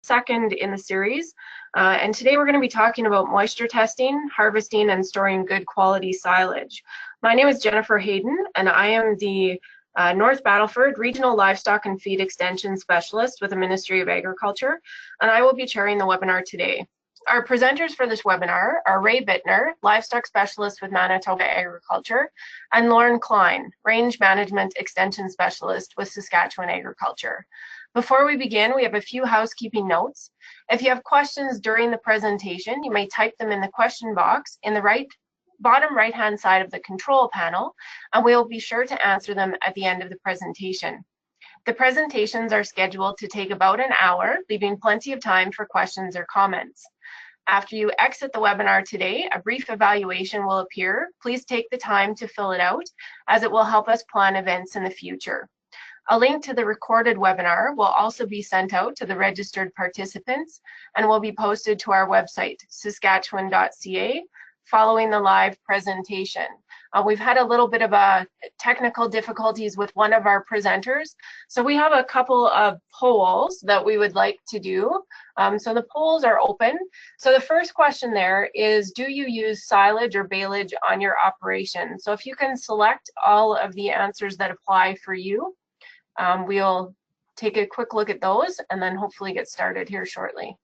second in the series. And today we're going to be talking about moisture testing, harvesting, and storing good quality silage. My name is Jennifer Hayden, and I am the North Battleford Regional Livestock and Feed Extension Specialist with the Ministry of Agriculture, and I will be chairing the webinar today. Our presenters for this webinar are Ray Bittner, Livestock Specialist with Manitoba Agriculture, and Lorne Klein, Range Management Extension Specialist with Saskatchewan Agriculture. Before we begin, we have a few housekeeping notes. If you have questions during the presentation, you may type them in the question box in the bottom right-hand side of the control panel, and we will be sure to answer them at the end of the presentation. The presentations are scheduled to take about an hour, leaving plenty of time for questions or comments. After you exit the webinar today, a brief evaluation will appear. Please take the time to fill it out, as it will help us plan events in the future. A link to the recorded webinar will also be sent out to the registered participants and will be posted to our website, saskatchewan.ca, following the live presentation. We've had a little bit of technical difficulties with one of our presenters, so we have a couple of polls that we would like to do. So the polls are open. So the first question there is, do you use silage or baleage on your operation? So if you can select all of the answers that apply for you, we'll take a quick look at those and then hopefully get started here shortly.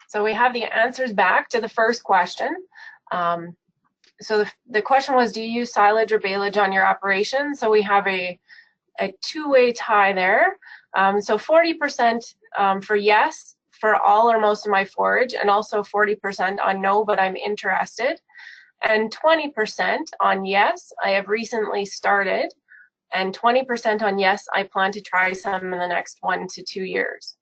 So we have the answers back to the first question. So the question was, do you use silage or baleage on your operation? So we have a two-way tie there. So 40% for yes, for all or most of my forage, and also 40% on no, but I'm interested. And 20% on yes, I have recently started. And 20% on yes, I plan to try some in the next 1 to 2 years.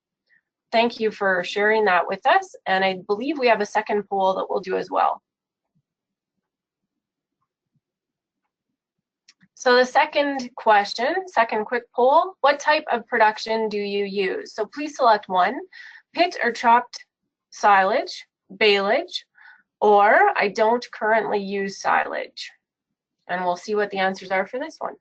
Thank you for sharing that with us, and I believe we have a second poll that we'll do as well. So the second question, second quick poll, what type of production do you use? So please select one, pit or chopped silage, baleage, or I don't currently use silage. And we'll see what the answers are for this one.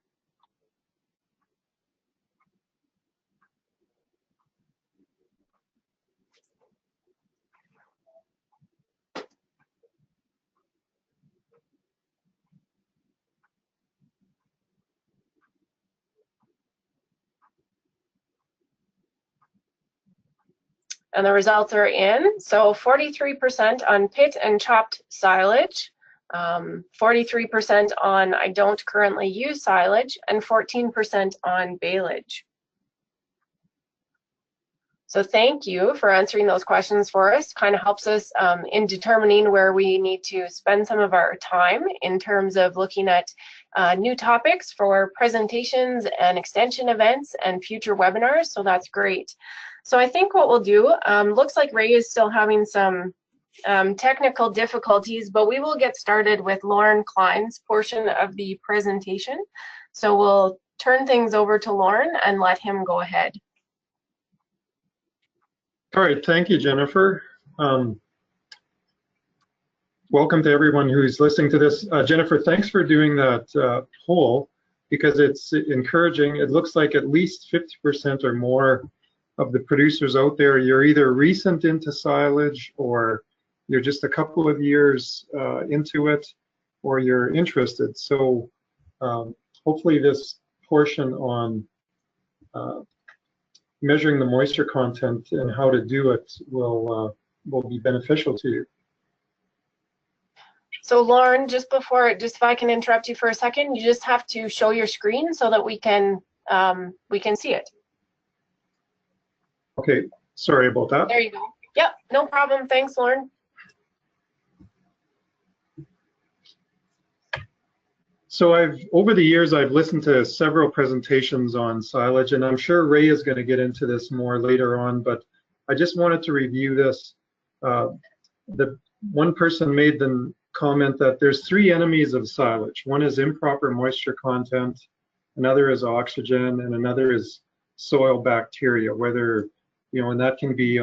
And the results are in. So 43% on pit and chopped silage, 43% on I don't currently use silage, and 14% on baleage. So thank you for answering those questions for us. Kind of helps us in determining where we need to spend some of our time in terms of looking at new topics for presentations and extension events and future webinars. So that's great. So I think what we'll do, looks like Ray is still having some technical difficulties, but we will get started with Lorne Klein's portion of the presentation. So we'll turn things over to Lorne and let him go ahead. All right, thank you, Jennifer. Welcome to everyone who's listening to this. Jennifer, thanks for doing that poll, because it's encouraging. It looks like at least 50% or more of the producers out there, you're either recent into silage, or you're just a couple of years into it, or you're interested. So hopefully this portion on measuring the moisture content and how to do it will be beneficial to you. So Lorne, just if I can interrupt you for a second, you just have to show your screen so that we can see it. Okay, sorry about that. There you go. Yep, no problem. Thanks, Lorne. So over the years, I've listened to several presentations on silage, and I'm sure Ray is going to get into this more later on, but I just wanted to review this. The one person made the comment that there's three enemies of silage. One is improper moisture content, another is oxygen, and another is soil bacteria, whether, and that can be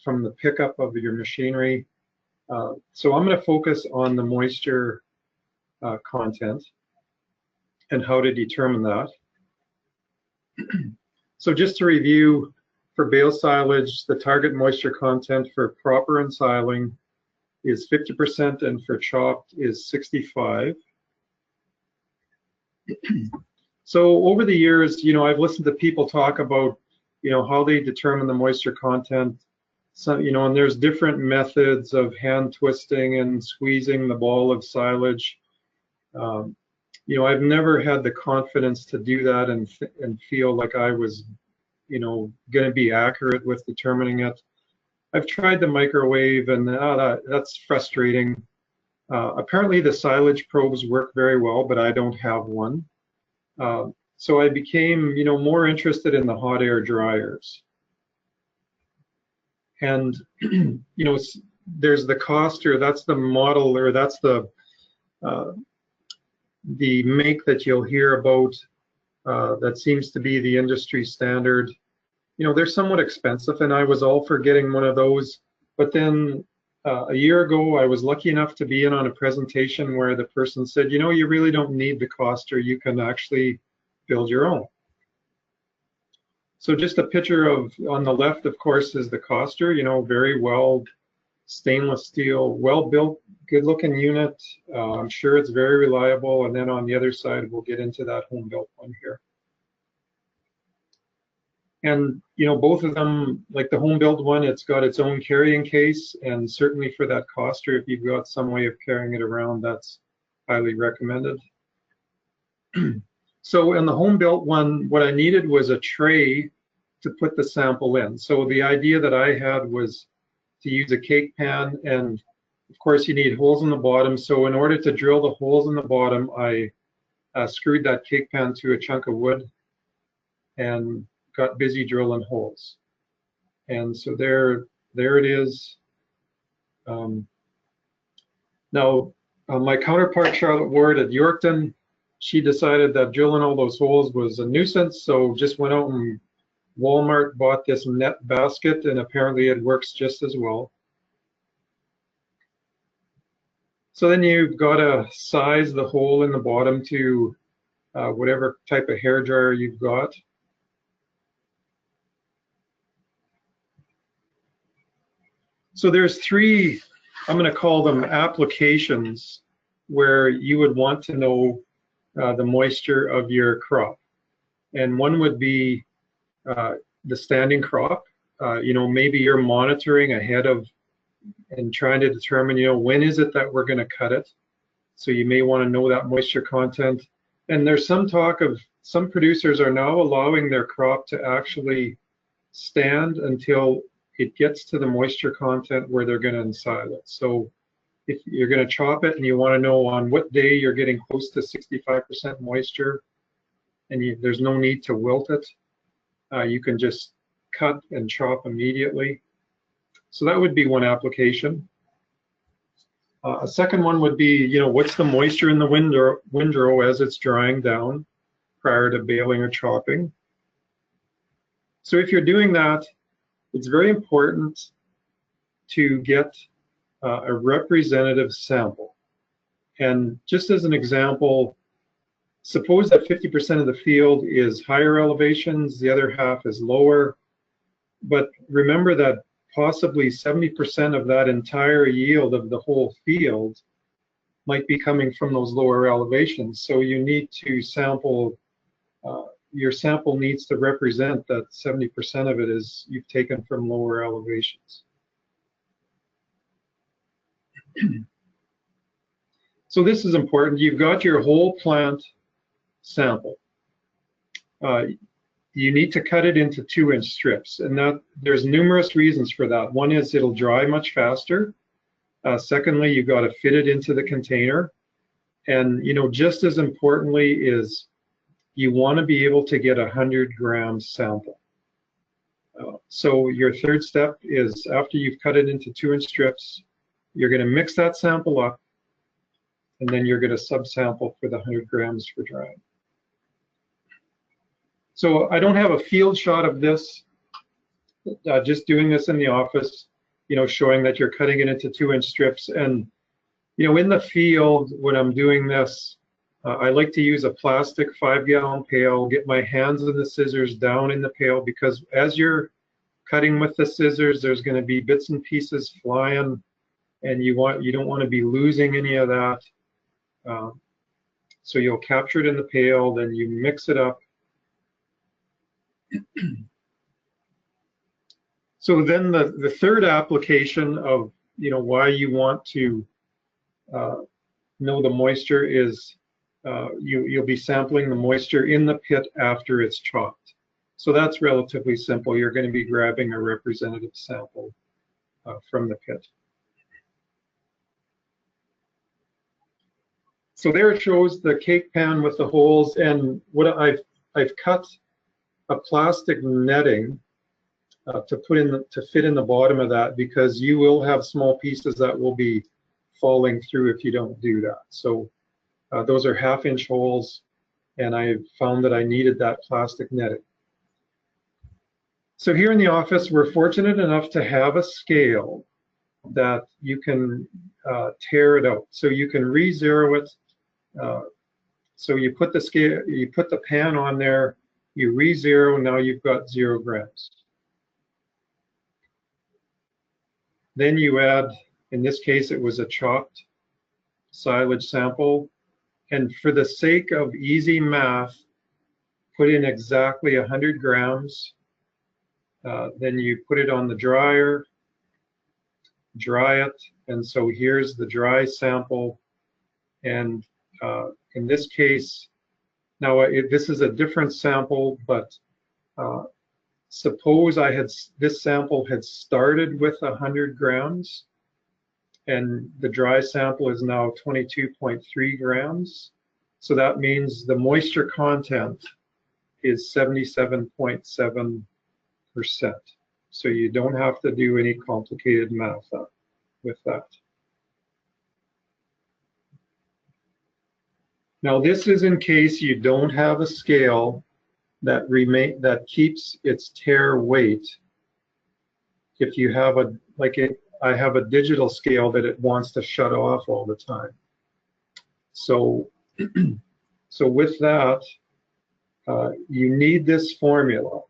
from the pickup of your machinery. So I'm going to focus on the moisture content and how to determine that. So just to review, for bale silage, the target moisture content for proper ensiling is 50% and for chopped is 65. So over the years, I've listened to people talk about, how they determine the moisture content. So, and there's different methods of hand twisting and squeezing the ball of silage. I've never had the confidence to do that and feel like I was, going to be accurate with determining it. I've tried the microwave, and that's frustrating. Apparently, the silage probes work very well, but I don't have one. So I became, more interested in the hot air dryers. And, there's the Coster, that's the model, or that's the make that you'll hear about that seems to be the industry standard. They're somewhat expensive, and I was all for getting one of those. But then a year ago, I was lucky enough to be in on a presentation where the person said, you really don't need the Coster, you can actually build your own. So just a picture of, on the left, of course, is the Coster, very well stainless steel, well built, good looking unit. I'm sure it's very reliable. And then on the other side, we'll get into that home built one here. And, both of them, like the home built one, it's got its own carrying case. And certainly for that Coster, if you've got some way of carrying it around, that's highly recommended. So in the home built one, what I needed was a tray to put the sample in. So the idea that I had was to use a cake pan, and of course you need holes in the bottom. So in order to drill the holes in the bottom, I screwed that cake pan to a chunk of wood and got busy drilling holes. And so there it is. Now, my counterpart, Charlotte Ward at Yorkton, she decided that drilling all those holes was a nuisance, so just went out and Walmart bought this net basket, and apparently it works just as well. So then you've got to size the hole in the bottom to whatever type of hair dryer you've got. So there's three, I'm going to call them applications, where you would want to know the moisture of your crop. And one would be the standing crop. Maybe you're monitoring ahead of and trying to determine, when is it that we're going to cut it. So you may want to know that moisture content. And there's some talk of some producers are now allowing their crop to actually stand until it gets to the moisture content where they're going to ensile it. So if you're going to chop it and you want to know on what day you're getting close to 65% moisture, and there's no need to wilt it, you can just cut and chop immediately. So that would be one application. A second one would be, what's the moisture in the windrow as it's drying down prior to baling or chopping. So if you're doing that, it's very important to get a representative sample. And just as an example, suppose that 50% of the field is higher elevations, the other half is lower. But remember that possibly 70% of that entire yield of the whole field might be coming from those lower elevations. So you need to sample, your sample needs to represent that 70% of it is you've taken from lower elevations. So this is important. You've got your whole plant sample. you need to cut it into 2-inch strips, and that there's numerous reasons for that. One is it'll dry much faster. Secondly, you've got to fit it into the container. And just as importantly is you want to be able to get 100-gram sample. So your third step is after you've cut it into 2-inch strips, you're going to mix that sample up, and then you're going to subsample for the 100 grams for drying. So I don't have a field shot of this, just doing this in the office, showing that you're cutting it into 2-inch strips. And, in the field, when I'm doing this, I like to use a plastic 5-gallon pail, get my hands and the scissors down in the pail, because as you're cutting with the scissors, there's going to be bits and pieces flying, and you don't want to be losing any of that. So you'll capture it in the pail, then you mix it up. So then the third application of why you want to know the moisture is you'll be sampling the moisture in the pit after it's chopped. So that's relatively simple. You're going to be grabbing a representative sample from the pit. So there it shows the cake pan with the holes, and what I've cut a plastic netting to fit in the bottom of that, because you will have small pieces that will be falling through if you don't do that. So those are 1/2-inch holes, and I found that I needed that plastic netting. So here in the office, we're fortunate enough to have a scale that you can tear it out. So you can re-zero it. So you put the scale, you put the pan on there, you re-zero, now you've got 0 grams. Then you add, in this case, it was a chopped silage sample. And for the sake of easy math, put in exactly 100 grams. Then you put it on the dryer, dry it. And so here's the dry sample. And in this case, now this is a different sample, but suppose this sample had started with 100 grams, and the dry sample is now 22.3 grams. So that means the moisture content is 77.7%. So you don't have to do any complicated math with that. Now this is in case you don't have a scale that keeps its tare weight. If you have I have a digital scale that it wants to shut off all the time. So, so with that, you need this formula,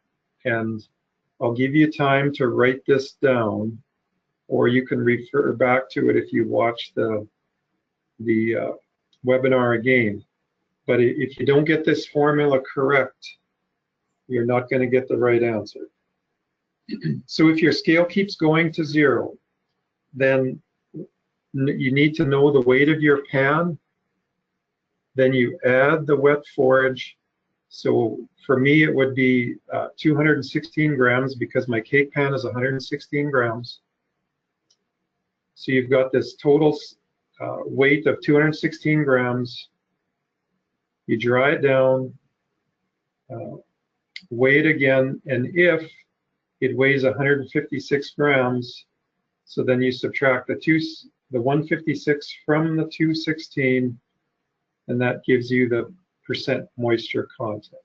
and I'll give you time to write this down, or you can refer back to it if you watch the webinar again. But if you don't get this formula correct, you're not going to get the right answer. So if your scale keeps going to 0, then you need to know the weight of your pan. Then you add the wet forage. So for me, it would be 216 grams, because my cake pan is 116 grams. So you've got this total weight of 216 grams. You dry it down, weigh it again, and if it weighs 156 grams, so then you subtract the 156 from the 216, and that gives you the % moisture content.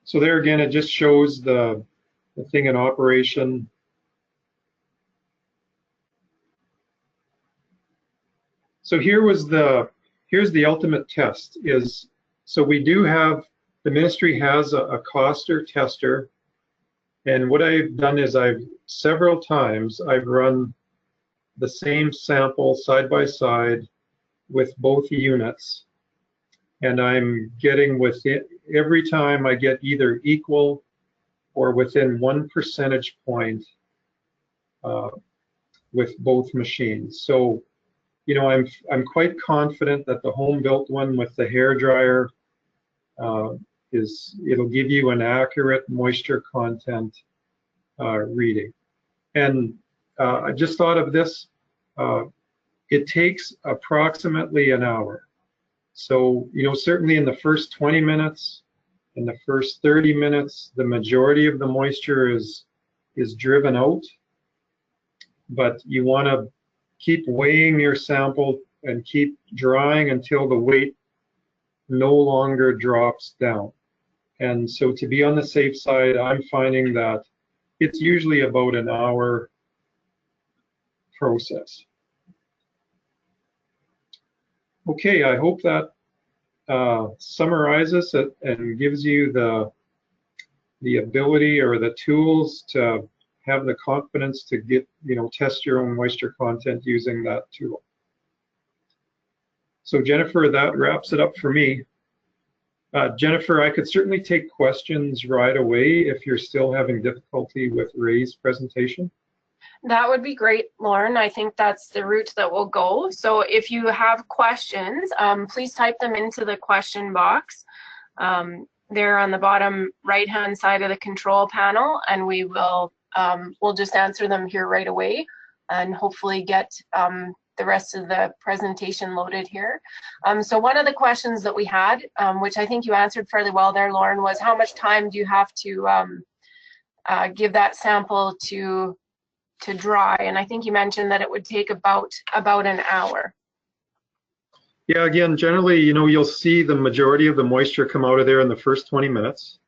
So there again, it just shows the thing in operation. So here's the ultimate test. So we do have, the ministry has a coster tester, and what I've done is several times I've run the same sample side by side with both units, and I'm getting every time I get either equal or within 1 percentage point with both machines. So I'm quite confident that the home-built one with the hair dryer it'll give you an accurate moisture content reading. And I just thought of this. It takes approximately an hour. So, certainly in the first 20 minutes, in the first 30 minutes, the majority of the moisture is driven out. But you want to keep weighing your sample and keep drying until the weight no longer drops down. And so to be on the safe side, I'm finding that it's usually about an hour process. Okay, I hope that summarizes it and gives you the ability or the tools to have the confidence to test your own moisture content using that tool. So Jennifer, that wraps it up for me. Jennifer, I could certainly take questions right away if you're still having difficulty with Ray's presentation. That would be great, Lorne. I think that's the route that we'll go. So if you have questions, please type them into the question box. They're on the bottom right-hand side of the control panel, and we'll just answer them here right away and hopefully get the rest of the presentation loaded here. So one of the questions that we had, which I think you answered fairly well there, Lorne, was how much time do you have to give that sample to dry? And I think you mentioned that it would take about an hour. Yeah, again, generally, you'll see the majority of the moisture come out of there in the first 20 minutes.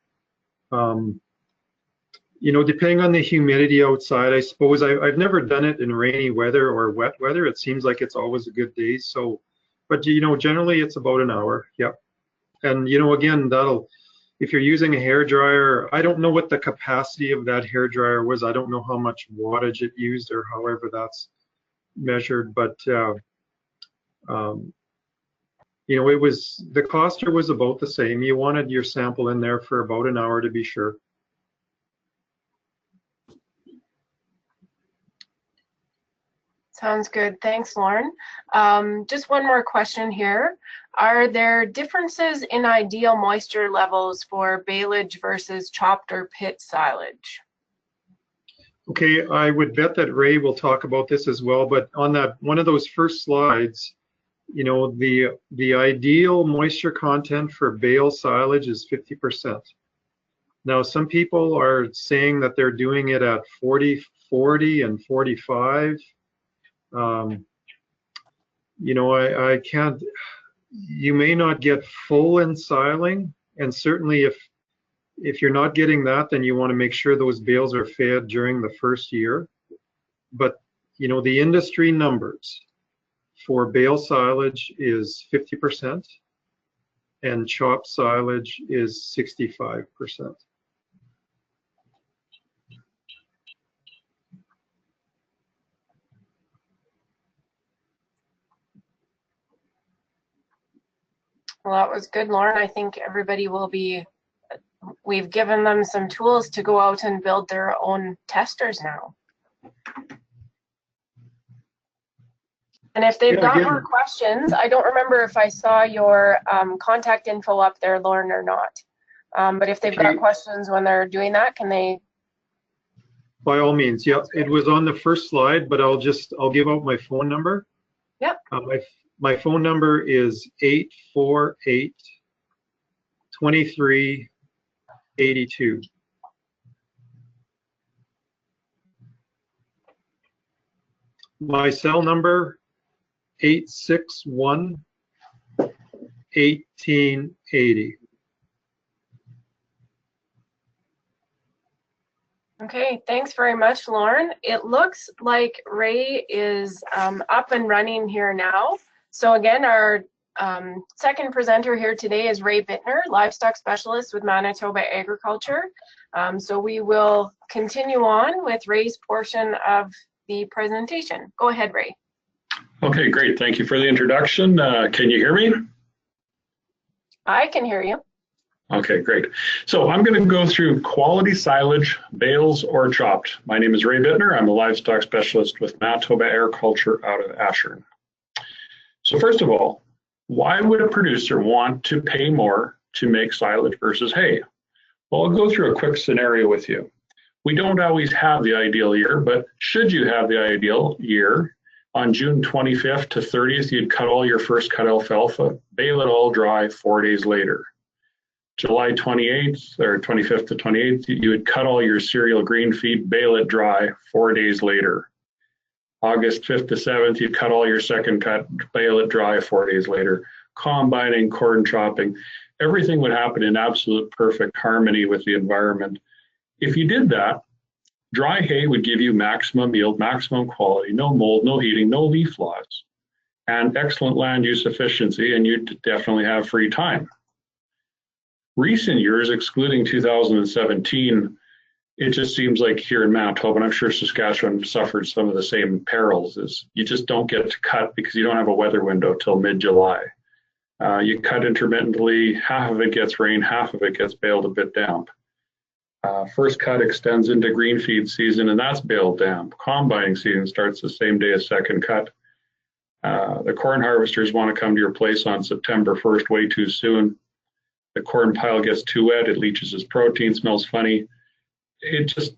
Depending on the humidity outside, I suppose I've never done it in rainy weather or wet weather. It seems like it's always a good day. So, but generally it's about an hour. Yep. And again, if you're using a hair dryer, I don't know what the capacity of that hair dryer was. I don't know how much wattage it used or however that's measured, but the cluster was about the same. You wanted your sample in there for about an hour to be sure. Sounds good. Thanks, Lorne. Just one more question here. Are there differences in ideal moisture levels for baleage versus chopped or pit silage? Okay, I would bet that Ray will talk about this as well, but on one of those first slides, the ideal moisture content for bale silage is 50%. Now, some people are saying that they're doing it at 40, 40, and 45. I can't, you may not get full ensiling, and certainly if you're not getting that, then you want to make sure those bales are fed during the first year. But the industry numbers for bale silage is 50% and chopped silage is 65%. Well, that was good, Lorne. I think everybody we've given them some tools to go out and build their own testers now. And if they've got more questions, I don't remember if I saw your contact info up there, Lorne, or not. But if they've got questions when they're doing that, can they? By all means, yep. It was on the first slide, but I'll give out my phone number. Yep. My phone number is 848-2382. My cell number, 861-1880. Okay, thanks very much, Lorne. It looks like Ray is up and running here now. So again, our second presenter here today is Ray Bittner, Livestock Specialist with Manitoba Agriculture. So we will continue on with Ray's portion of the presentation. Go ahead, Ray. Okay, great. Thank you for the introduction. Can you hear me? I can hear you. Okay, great. So I'm going to go through quality silage, bales or chopped. My name is Ray Bittner. I'm a livestock specialist with Manitoba Agriculture out of Ashern. So first of all, why would a producer want to pay more to make silage versus hay? Well, I'll go through a quick scenario with you. We don't always have the ideal year, but should you have the ideal year, on June 25th to 30th, you'd cut all your first cut alfalfa, bale it all dry 4 days later. July 28th or 25th to 28th, you would cut all your cereal green feed, bale it dry 4 days later. August 5th to 7th, you cut all your second cut, bale it dry 4 days later. Combining, corn chopping, everything would happen in absolute perfect harmony with the environment. If you did that, dry hay would give you maximum yield, maximum quality, no mold, no heating, no leaf loss, and excellent land use efficiency, and you'd definitely have free time. Recent years, excluding 2017, it just seems like here in Manitoba, and I'm sure Saskatchewan suffered some of the same perils, is you just don't get to cut because you don't have a weather window till mid-July. You cut intermittently, half of it gets rain, half of it gets baled a bit damp. First cut extends into green feed season, and that's baled damp. Combining season starts the same day as second cut. The corn harvesters want to come to your place on September 1st way too soon. The corn pile gets too wet, it leaches its protein, smells funny. It just,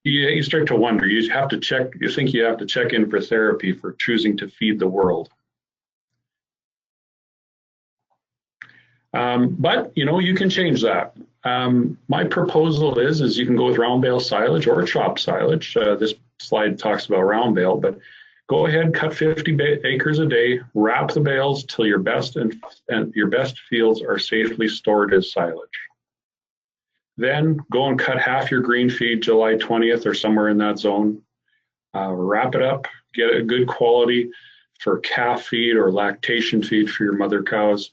you start to wonder, you have to check, you think you have to check in for therapy for choosing to feed the world. But you can change that. My proposal is you can go with round bale silage or chopped silage. This slide talks about round bale, but go ahead, cut 50 acres a day, wrap the bales till your best and your best fields are safely stored as silage. Then go and cut half your green feed July 20th or somewhere in that zone. Wrap it up, get a good quality for calf feed or lactation feed for your mother cows.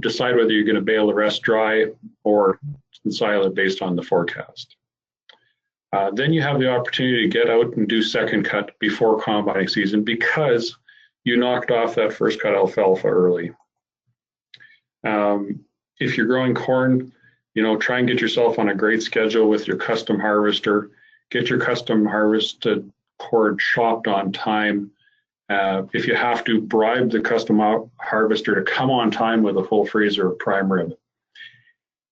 Decide whether you're going to bale the rest dry or silo it based on the forecast. Then you have the opportunity to get out and do second cut before combining season because you knocked off that first cut alfalfa early. If you're growing corn, try and get yourself on a great schedule with your custom harvester. Get your custom harvested corn chopped on time. If you have to, bribe the custom harvester to come on time with a full freezer of prime rib.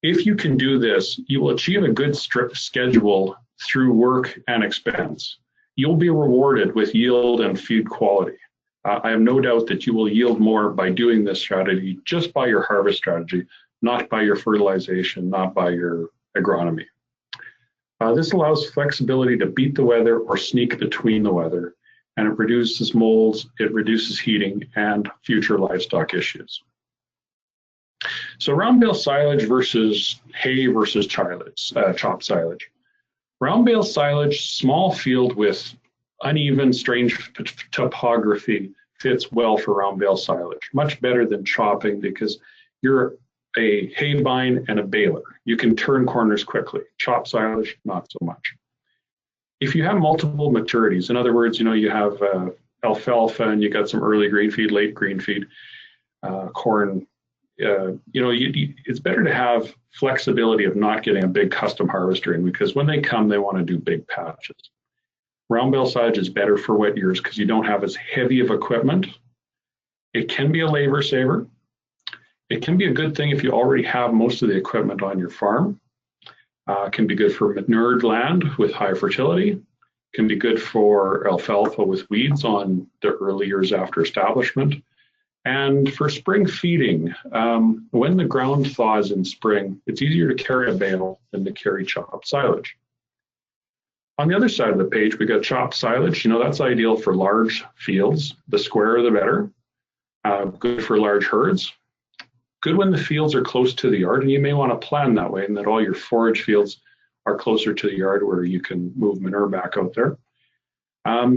If you can do this, you will achieve a good schedule through work and expense. You'll be rewarded with yield and feed quality. I have no doubt that you will yield more by doing this strategy, just by your harvest strategy, not by your fertilization, not by your agronomy. This allows flexibility to beat the weather or sneak between the weather, and it reduces molds, it reduces heating and future livestock issues. So round bale silage versus hay versus chopped silage. Round bale silage, small field with uneven, strange topography fits well for round bale silage. Much better than chopping because you're a hay bine and a baler. You can turn corners quickly. Chopped silage, not so much. If you have multiple maturities, in other words, you have alfalfa and you got some early green feed, late green feed, corn, it's better to have flexibility of not getting a big custom harvester in because when they come, they want to do big patches. Round bale silage is better for wet years because you don't have as heavy of equipment. It can be a labor saver. It can be a good thing if you already have most of the equipment on your farm. Can be good for manured land with high fertility. Can be good for alfalfa with weeds on the early years after establishment. And for spring feeding, when the ground thaws in spring, it's easier to carry a bale than to carry chopped silage. On the other side of the page, we got chopped silage. That's ideal for large fields. The squarer, the better. Good for large herds. Good when the fields are close to the yard, and you may want to plan that way and that all your forage fields are closer to the yard where you can move manure back out there.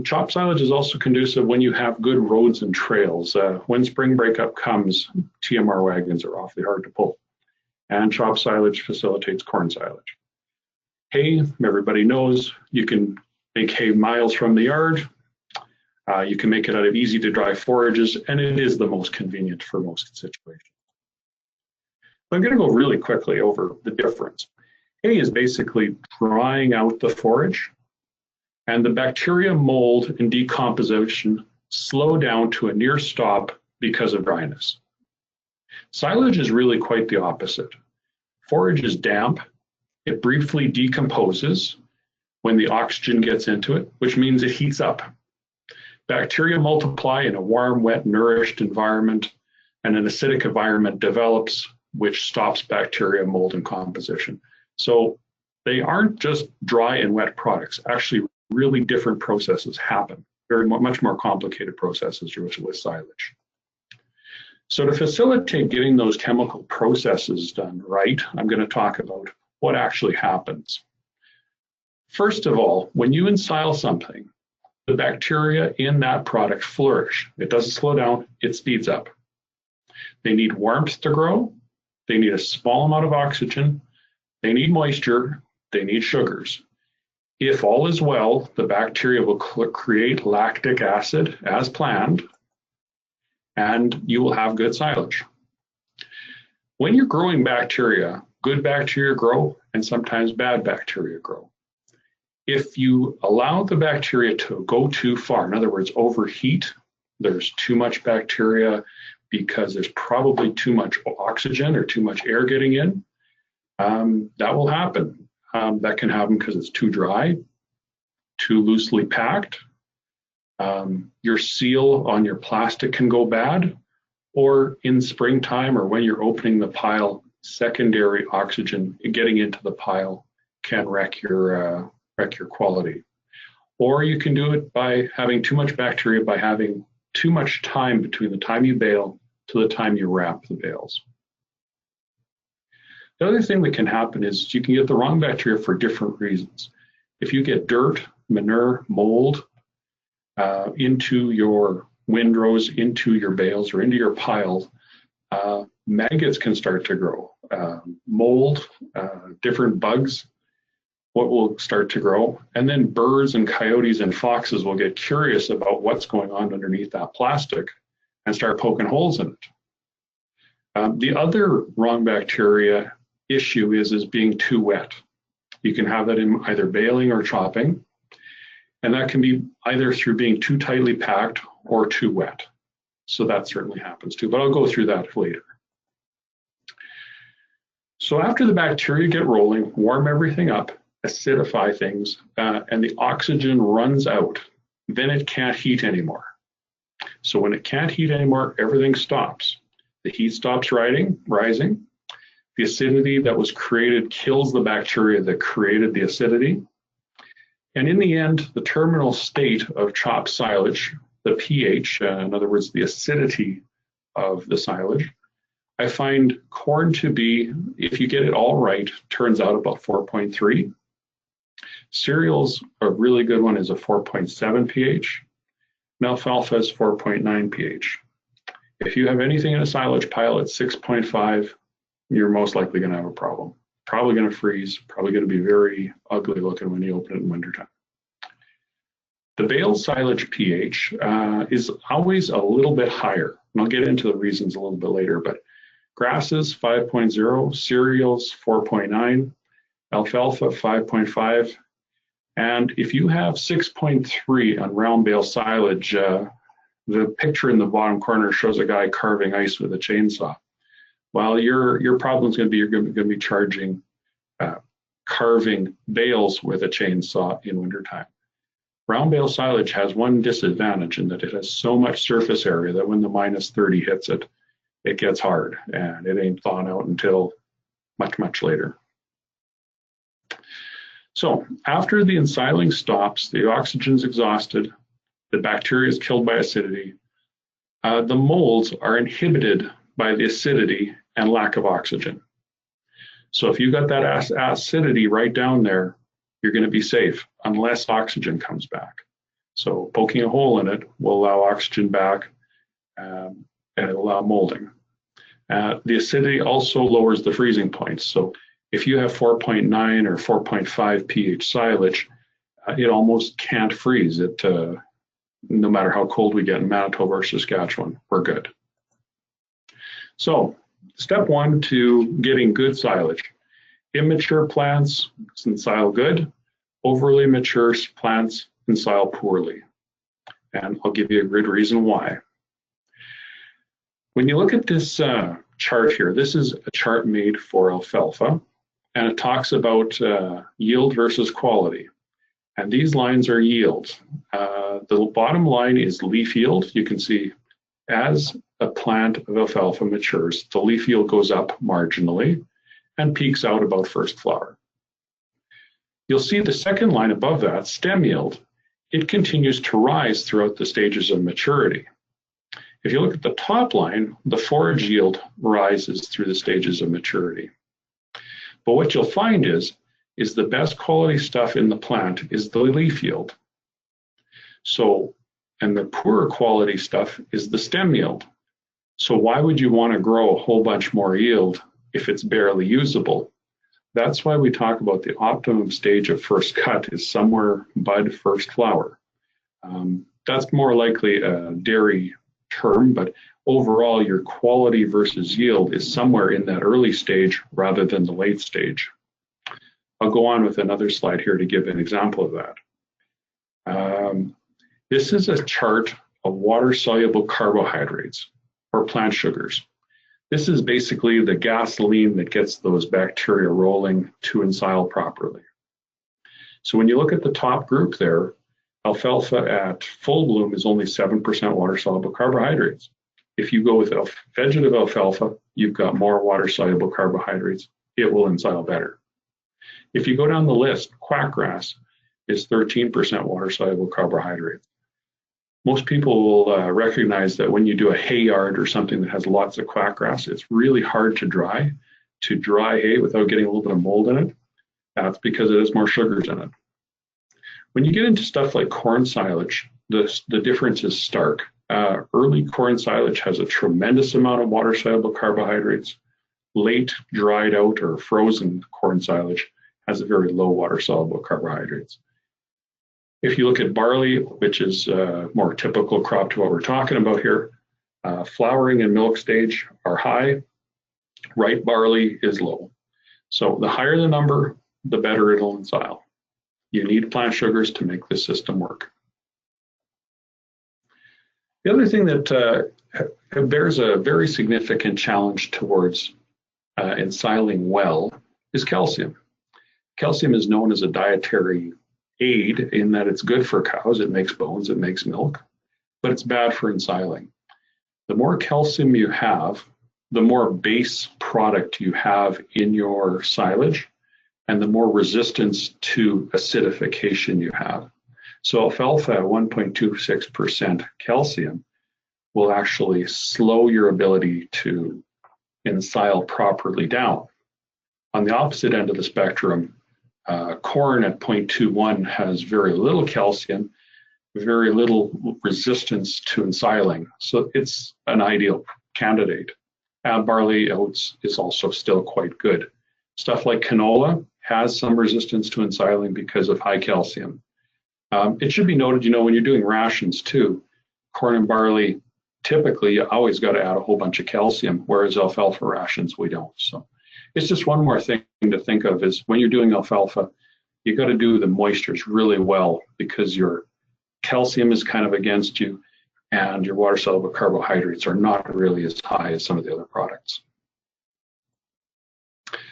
Chopped silage is also conducive when you have good roads and trails. When spring breakup comes, TMR wagons are awfully hard to pull. And chopped silage facilitates corn silage. Hay, everybody knows, you can make hay miles from the yard. You can make it out of easy to dry forages, and it is the most convenient for most situations. I'm going to go really quickly over the difference. Hay is basically drying out the forage, and the bacteria, mold, and decomposition slow down to a near stop because of dryness. Silage is really quite the opposite. Forage is damp. It briefly decomposes when the oxygen gets into it, which means it heats up. Bacteria multiply in a warm, wet, nourished environment, and an acidic environment develops, which stops bacteria, mold, and composition. So they aren't just dry and wet products. Actually, really different processes happen, much more complicated processes with silage. So to facilitate getting those chemical processes done right, I'm going to talk about what actually happens. First of all, when you ensile something, the bacteria in that product flourish. It doesn't slow down, it speeds up. They need warmth to grow, they need a small amount of oxygen, they need moisture, they need sugars. If all is well, the bacteria will create lactic acid as planned, and you will have good silage. When you're growing bacteria, good bacteria grow and sometimes bad bacteria grow. If you allow the bacteria to go too far, in other words, overheat, there's too much bacteria because there's probably too much oxygen or too much air getting in, that will happen. That can happen because it's too dry, too loosely packed. Your seal on your plastic can go bad, or in springtime or when you're opening the pile, secondary oxygen getting into the pile can wreck your quality. Or you can do it by having too much bacteria, by having too much time between the time you bale to the time you wrap the bales. The other thing that can happen is you can get the wrong bacteria for different reasons. If you get dirt, manure, mold into your windrows, into your bales, or into your piles, maggots can start to grow. Mold, different bugs, what will start to grow, and then birds and coyotes and foxes will get curious about what's going on underneath that plastic and start poking holes in it. The other wrong bacteria issue is being too wet. You can have that in either baling or chopping, and that can be either through being too tightly packed or too wet. So that certainly happens too, but I'll go through that later. So after the bacteria get rolling, warm everything up, acidify things, and the oxygen runs out, then it can't heat anymore. So when it can't heat anymore, everything stops. The heat stops rising. The acidity that was created kills the bacteria that created the acidity. And in the end, the terminal state of chopped silage, the pH, in other words, the acidity of the silage, I find corn to be, if you get it all right, turns out about 4.3. Cereals, a really good one is a 4.7 pH. And alfalfa is 4.9 pH. If you have anything in a silage pile at 6.5, you're most likely going to have a problem. Probably going to freeze, probably going to be very ugly looking when you open it in wintertime. The bale silage pH is always a little bit higher, and I'll get into the reasons a little bit later, but grasses 5.0, cereals 4.9, alfalfa 5.5, and if you have 6.3 on round bale silage, the picture in the bottom corner shows a guy carving ice with a chainsaw. Well, your problem is going to be you're going to be charging carving bales with a chainsaw in wintertime. Round bale silage has one disadvantage in that it has so much surface area that when the -30 hits it, it gets hard and it ain't thawing out until much, much later. So after the ensiling stops, the oxygen's exhausted, the bacteria is killed by acidity, the molds are inhibited by the acidity and lack of oxygen. So if you got that acidity right down there, you're going to be safe unless oxygen comes back. So poking a hole in it will allow oxygen back and it'll allow molding. The acidity also lowers the freezing point. So if you have 4.9 or 4.5 pH silage, it almost can't freeze it. No matter how cold we get in Manitoba or Saskatchewan, we're good. So step one to getting good silage. Immature plants ensile good, overly mature plants ensile poorly. And I'll give you a good reason why. When you look at this chart here, this is a chart made for alfalfa, and it talks about yield versus quality. And these lines are yields. The bottom line is leaf yield. You can see as a plant of alfalfa matures, the leaf yield goes up marginally and peaks out about first flower. You'll see the second line above that, stem yield, it continues to rise throughout the stages of maturity. If you look at the top line, the forage yield rises through the stages of maturity. But what you'll find is the best quality stuff in the plant is the leaf yield. So, and the poorer quality stuff is the stem yield. So why would you want to grow a whole bunch more yield if it's barely usable? That's why we talk about the optimum stage of first cut is somewhere bud first flower. That's more likely a dairy term, but overall your quality versus yield is somewhere in that early stage rather than the late stage. I'll go on with another slide here to give an example of that. This is a chart of water-soluble carbohydrates or plant sugars. This is basically the gasoline that gets those bacteria rolling to ensile properly. So when you look at the top group there, alfalfa at full bloom is only 7% water-soluble carbohydrates. If you go with vegetative alfalfa, you've got more water-soluble carbohydrates. It will ensile better. If you go down the list, quackgrass is 13% water-soluble carbohydrates. Most people will recognize that when you do a hay yard or something that has lots of quackgrass, it's really hard to dry hay without getting a little bit of mold in it. That's because it has more sugars in it. When you get into stuff like corn silage, the difference is stark. Early corn silage has a tremendous amount of water-soluble carbohydrates. Late dried out or frozen corn silage has a very low water-soluble carbohydrates. If you look at barley, which is a more typical crop to what we're talking about here, flowering and milk stage are high, ripe barley is low. So the higher the number, the better it'll ensile. You need plant sugars to make this system work. The other thing that bears a very significant challenge towards ensiling well is calcium. Calcium is known as a dietary aid in that it's good for cows, it makes bones, it makes milk, but it's bad for ensiling. The more calcium you have, the more base product you have in your silage, and the more resistance to acidification you have. So alfalfa at 1.26% calcium will actually slow your ability to ensile properly down. On the opposite end of the spectrum, corn at 0.21 has very little calcium, very little resistance to ensiling. So it's an ideal candidate. Barley, oats is also still quite good. Stuff like canola has some resistance to ensiling because of high calcium. It should be noted, when you're doing rations too, corn and barley, typically you always got to add a whole bunch of calcium, whereas alfalfa rations, we don't. So it's just one more thing to think of is when you're doing alfalfa, you got to do the moistures really well because your calcium is kind of against you and your water-soluble carbohydrates are not really as high as some of the other products.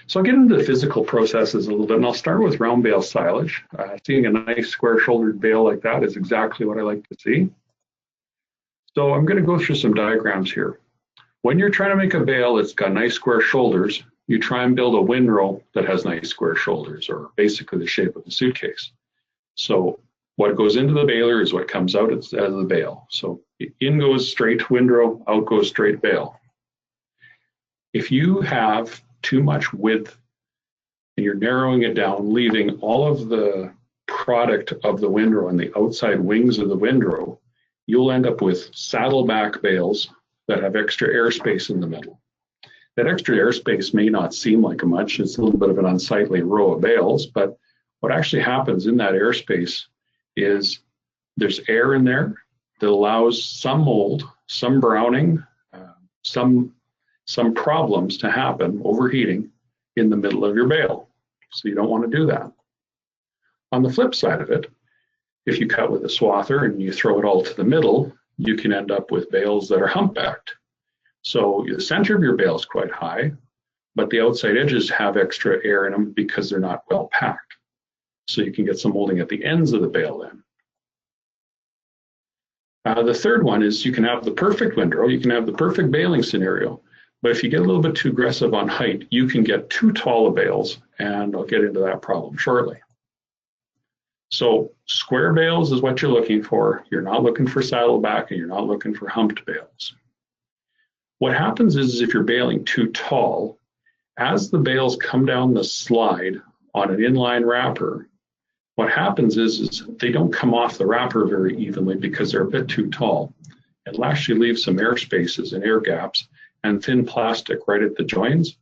So I'll get into the physical processes a little bit, and I'll start with round bale silage. Seeing a nice square-shouldered bale like that is exactly what I like to see. So I'm going to go through some diagrams here. When you're trying to make a bale that's got nice square shoulders, you try and build a windrow that has nice square shoulders, or basically the shape of a suitcase. So what goes into the baler is what comes out as the bale. So in goes straight windrow, out goes straight bale. If you have too much width and you're narrowing it down, leaving all of the product of the windrow and the outside wings of the windrow, you'll end up with saddleback bales that have extra airspace in the middle. That extra airspace may not seem like much, it's a little bit of an unsightly row of bales, but what actually happens in that airspace is there's air in there that allows some mold, some browning, some problems to happen, overheating, in the middle of your bale. So you don't want to do that. On the flip side of it, if you cut with a swather and you throw it all to the middle, you can end up with bales that are humpbacked. So the center of your bale is quite high, but the outside edges have extra air in them because they're not well packed. So you can get some molding at the ends of the bale then. The third one is you can have the perfect windrow, you can have the perfect baling scenario, but if you get a little bit too aggressive on height, you can get too tall of bales, and I'll get into that problem shortly. So square bales is what you're looking for. You're not looking for saddleback, and you're not looking for humped bales. What happens is if you're baling too tall, as the bales come down the slide on an inline wrapper, what happens is they don't come off the wrapper very evenly because they're a bit too tall. It'll actually leave some air spaces and air gaps and thin plastic right at the joins,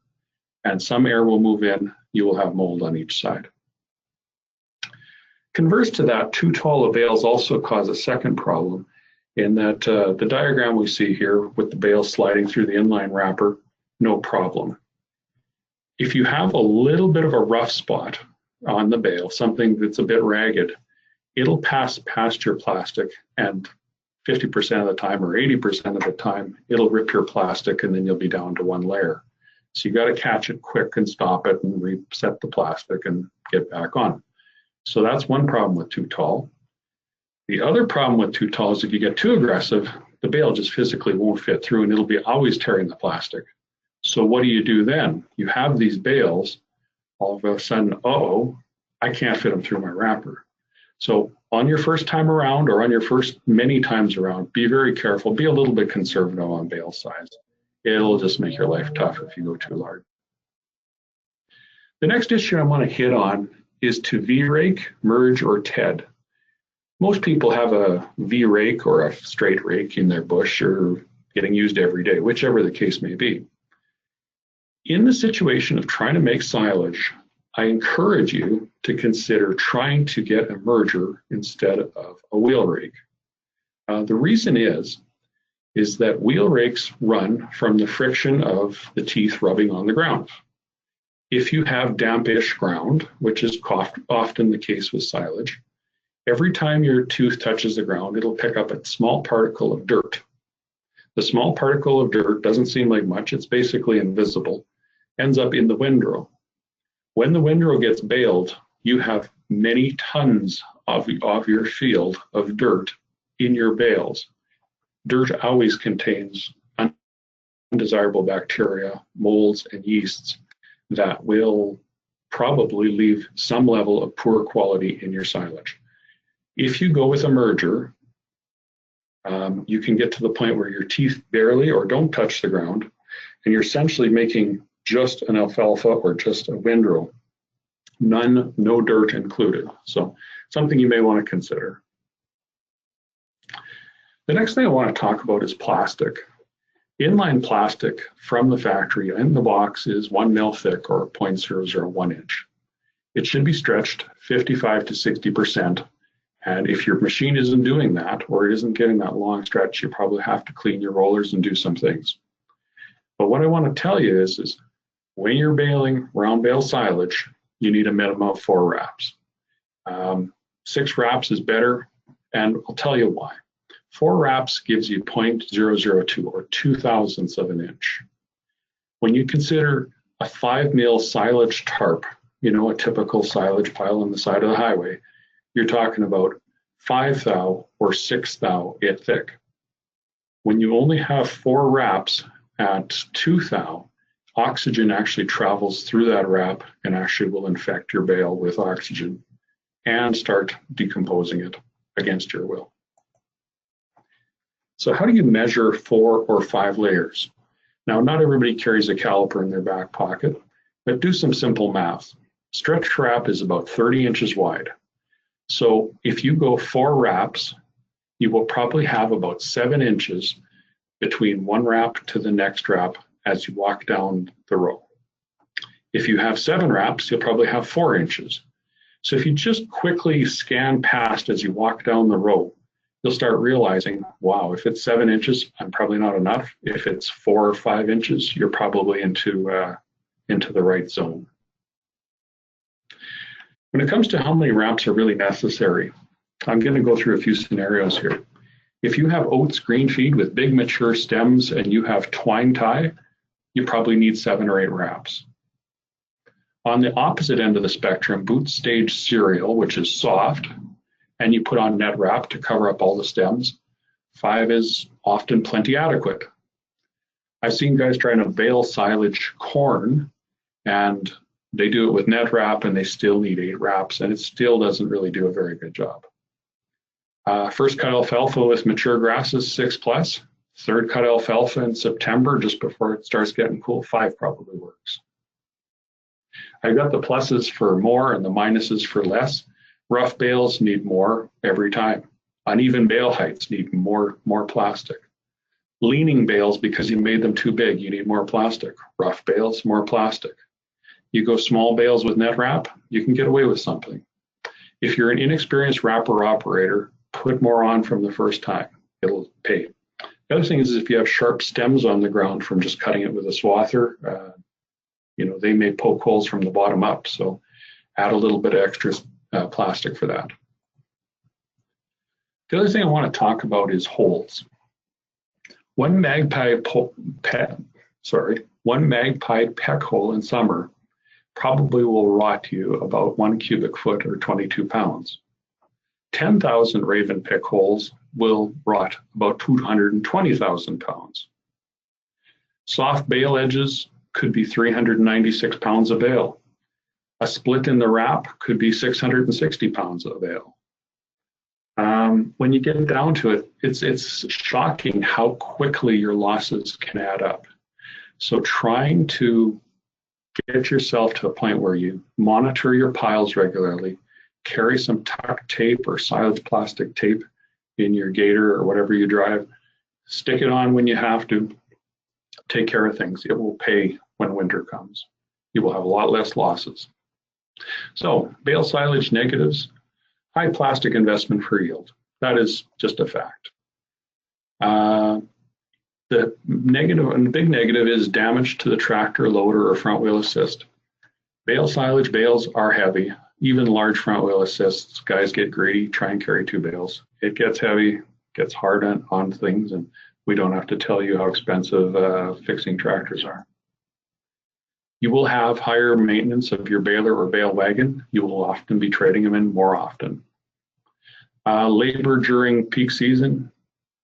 and some air will move in. You will have mold on each side. Converse to that, too tall of bales also cause a second problem in that the diagram we see here with the bale sliding through the inline wrapper, no problem. If you have a little bit of a rough spot on the bale, something that's a bit ragged, it'll pass past your plastic, and 50% of the time or 80% of the time, it'll rip your plastic and then you'll be down to one layer. So you got to catch it quick and stop it and reset the plastic and get back on. So that's one problem with too tall. The other problem with too tall is if you get too aggressive, the bale just physically won't fit through and it'll be always tearing the plastic. So what do you do then? You have these bales, all of a sudden, uh-oh, I can't fit them through my wrapper. So on your first time around or on your first many times around, be very careful, be a little bit conservative on bale size. It'll just make your life tough if you go too large. The next issue I want to hit on is to V-rake, merge, or TED. Most people have a V-rake or a straight rake in their bush or getting used every day, whichever the case may be. In the situation of trying to make silage, I encourage you to consider trying to get a merger instead of a wheel rake. The reason is that wheel rakes run from the friction of the teeth rubbing on the ground. If you have dampish ground, which is often the case with silage, every time your tooth touches the ground, it'll pick up a small particle of dirt. The small particle of dirt doesn't seem like much, it's basically invisible, ends up in the windrow. When the windrow gets baled, you have many tons of your field of dirt in your bales. Dirt always contains undesirable bacteria, molds, and yeasts that will probably leave some level of poor quality in your silage. If you go with a merger, you can get to the point where your teeth barely or don't touch the ground, and you're essentially making just an alfalfa or just a windrow, no dirt included. So something you may want to consider. The next thing I want to talk about is plastic. Inline plastic from the factory in the box is 1 mil thick or 0.001 inch. It should be stretched 55 to 60%. And if your machine isn't doing that or it isn't getting that long stretch, you probably have to clean your rollers and do some things. But what I want to tell you is when you're baling round bale silage, you need a minimum of 4 wraps. 6 wraps is better, and I'll tell you why. 4 wraps gives you 0.002 or 0.002 of an inch. When you consider a 5 mil silage tarp, you know, a typical silage pile on the side of the highway, you're talking about 5 thou or 6 thou it thick. When you only have 4 wraps at 2 thou, oxygen actually travels through that wrap and actually will infect your bale with oxygen and start decomposing it against your will. So how do you measure 4 or 5 layers? Now, not everybody carries a caliper in their back pocket, but do some simple math. Stretch wrap is about 30 inches wide. So if you go 4 wraps, you will probably have about 7 inches between one wrap to the next wrap as you walk down the row. If you have 7 wraps, you'll probably have 4 inches. So if you just quickly scan past as you walk down the row, you'll start realizing, wow, if it's 7 inches, I'm probably not enough. If it's 4 or 5 inches, you're probably into the right zone. When it comes to how many wraps are really necessary, I'm going to go through a few scenarios here. If you have oats green feed with big mature stems and you have twine tie, you probably need 7 or 8 wraps. On the opposite end of the spectrum, boot stage cereal, which is soft, and you put on net wrap to cover up all the stems, 5 is often plenty adequate. I've seen guys trying to bale silage corn, and they do it with net wrap and they still need 8 wraps, and it still doesn't really do a very good job. First cut alfalfa with mature grasses, 6+. Third cut alfalfa in September, just before it starts getting cool, 5 probably works. I've got the pluses for more and the minuses for less. Rough bales need more every time. Uneven bale heights need more plastic. Leaning bales, because you made them too big, you need more plastic. Rough bales, more plastic. You go small bales with net wrap, you can get away with something. If you're an inexperienced wrapper operator, put more on from the first time. It'll pay. The other thing is if you have sharp stems on the ground from just cutting it with a swather, they may poke holes from the bottom up. So add a little bit of extra plastic for that. The other thing I want to talk about is holes. One magpie peck hole in summer probably will rot you about 1 cubic foot or 22 pounds. 10,000 raven pick holes will rot about 220,000 pounds. Soft bale edges could be 396 pounds of bale. A split in the wrap could be 660 pounds of bale. When you get down to it, it's shocking how quickly your losses can add up. So trying to get yourself to a point where you monitor your piles regularly, carry some tuck tape or silage plastic tape in your gator or whatever you drive, stick it on when you have to, take care of things. It will pay when winter comes. You will have a lot less losses. So bale silage negatives, high plastic investment for yield. That is just a fact. The negative and big negative is damage to the tractor, loader, or front wheel assist. Bale silage bales are heavy. Even large front wheel assists, guys get greedy, try and carry 2 bales. It gets heavy, gets hard on things, and we don't have to tell you how expensive fixing tractors are. You will have higher maintenance of your baler or bale wagon. You will often be trading them in more often. Labor during peak season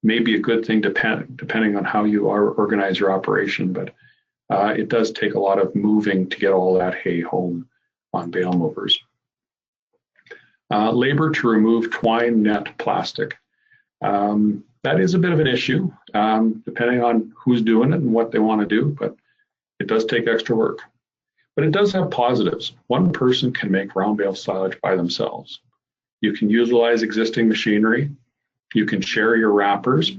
may be a good thing depending on how you organize your operation, but it does take a lot of moving to get all that hay home on bale movers. Labor to remove twine net plastic. That is a bit of an issue, depending on who's doing it and what they want to do, but it does take extra work. But it does have positives. One person can make round bale silage by themselves. You can utilize existing machinery. You can share your wrappers.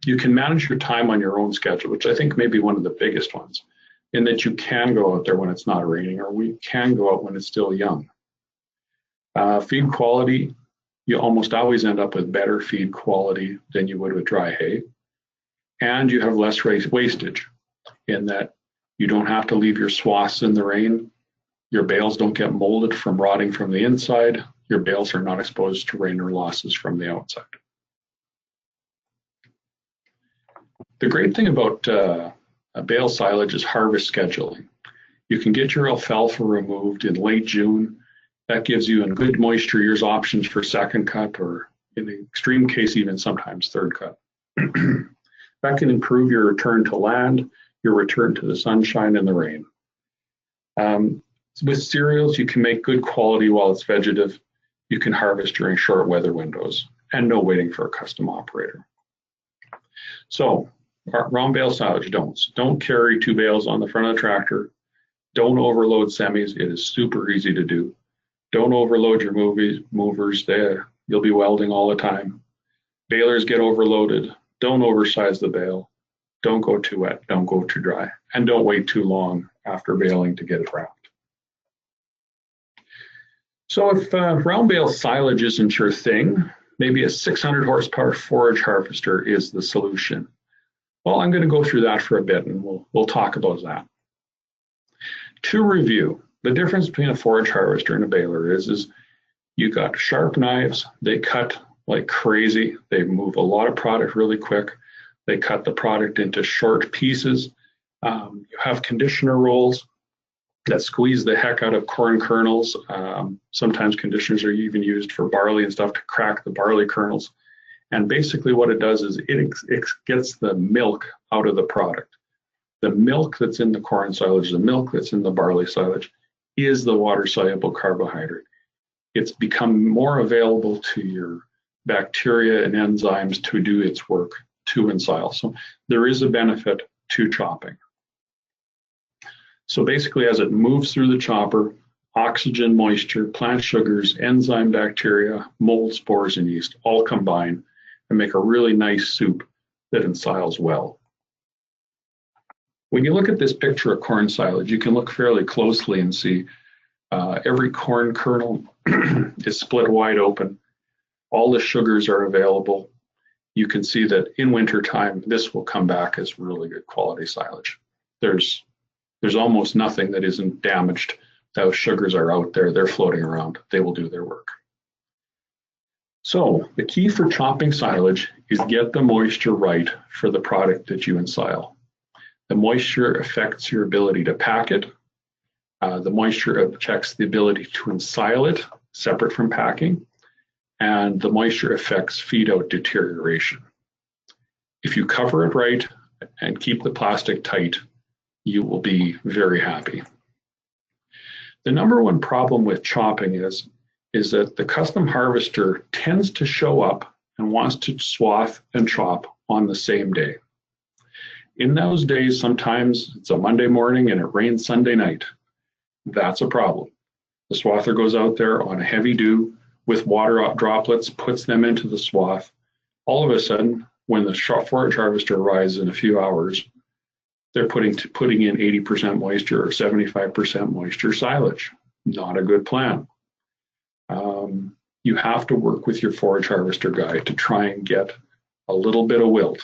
You can manage your time on your own schedule, which I think may be one of the biggest ones, in that you can go out there when it's not raining, or we can go out when it's still young. Feed quality, you almost always end up with better feed quality than you would with dry hay. And you have less wastage in that you don't have to leave your swaths in the rain. Your bales don't get molded from rotting from the inside. Your bales are not exposed to rain or losses from the outside. The great thing about bale silage is harvest scheduling. You can get your alfalfa removed in late June. That gives you, in good moisture years, options for second cut, or in the extreme case, even sometimes third cut. That can improve your return to land, your return to the sunshine and the rain. With cereals, you can make good quality while it's vegetative. You can harvest during short weather windows and no waiting for a custom operator. So, round bale silage don'ts. Don't carry 2 bales on the front of the tractor. Don't overload semis. It is super easy to do. Don't overload your movers. You'll be welding all the time. Balers get overloaded. Don't oversize the bale. Don't go too wet. Don't go too dry. And don't wait too long after baling to get it wrapped. So if round bale silage isn't your thing, maybe a 600 horsepower forage harvester is the solution. Well, I'm going to go through that for a bit, and we'll talk about that. To review, the difference between a forage harvester and a baler is you got sharp knives. They cut like crazy. They move a lot of product really quick. They cut the product into short pieces. You have conditioner rolls that squeeze the heck out of corn kernels. Sometimes conditioners are even used for barley and stuff to crack the barley kernels. And basically what it does is it gets the milk out of the product. The milk that's in the corn silage, the milk that's in the barley silage, is the water-soluble carbohydrate. It's become more available to your bacteria and enzymes to do its work to ensile. So there is a benefit to chopping. So basically, as it moves through the chopper, oxygen, moisture, plant sugars, enzyme bacteria, mold spores, and yeast all combine and make a really nice soup that ensiles well. When you look at this picture of corn silage, you can look fairly closely and see every corn kernel is split wide open. All the sugars are available. You can see that in wintertime, this will come back as really good quality silage. There's almost nothing that isn't damaged. Those sugars are out there, they're floating around, they will do their work. So the key for chopping silage is get the moisture right for the product that you ensile. The moisture affects your ability to pack it. The moisture checks the ability to ensile it, separate from packing, and the moisture affects feed out deterioration. If you cover it right and keep the plastic tight, you will be very happy. The number one problem with chopping is that the custom harvester tends to show up and wants to swath and chop on the same day. In those days, sometimes it's a Monday morning and it rains Sunday night. That's a problem. The swather goes out there on a heavy dew with water droplets, puts them into the swath. All of a sudden, when the forage harvester arrives in a few hours, they're putting in 80% moisture or 75% moisture silage. Not a good plan. You have to work with your forage harvester guy to try and get a little bit of wilt.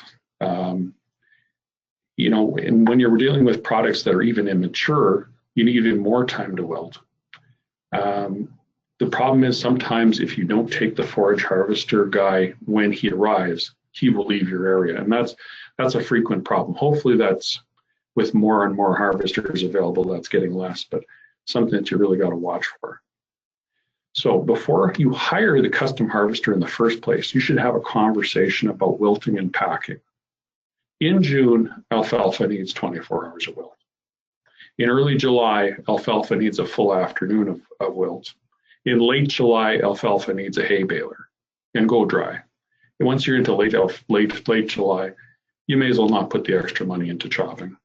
You know, and when you're dealing with products that are even immature, you need even more time to wilt. The problem is sometimes if you don't take the forage harvester guy when he arrives, he will leave your area, and that's a frequent problem. Hopefully that's with more and more harvesters available, that's getting less, but something that you really got to watch for. So before you hire the custom harvester in the first place, you should have a conversation about wilting and packing. In June, alfalfa needs 24 hours of wilt. In early July, alfalfa needs a full afternoon of wilt. In late July, alfalfa needs a hay baler and go dry. And once you're into late July, you may as well not put the extra money into chopping.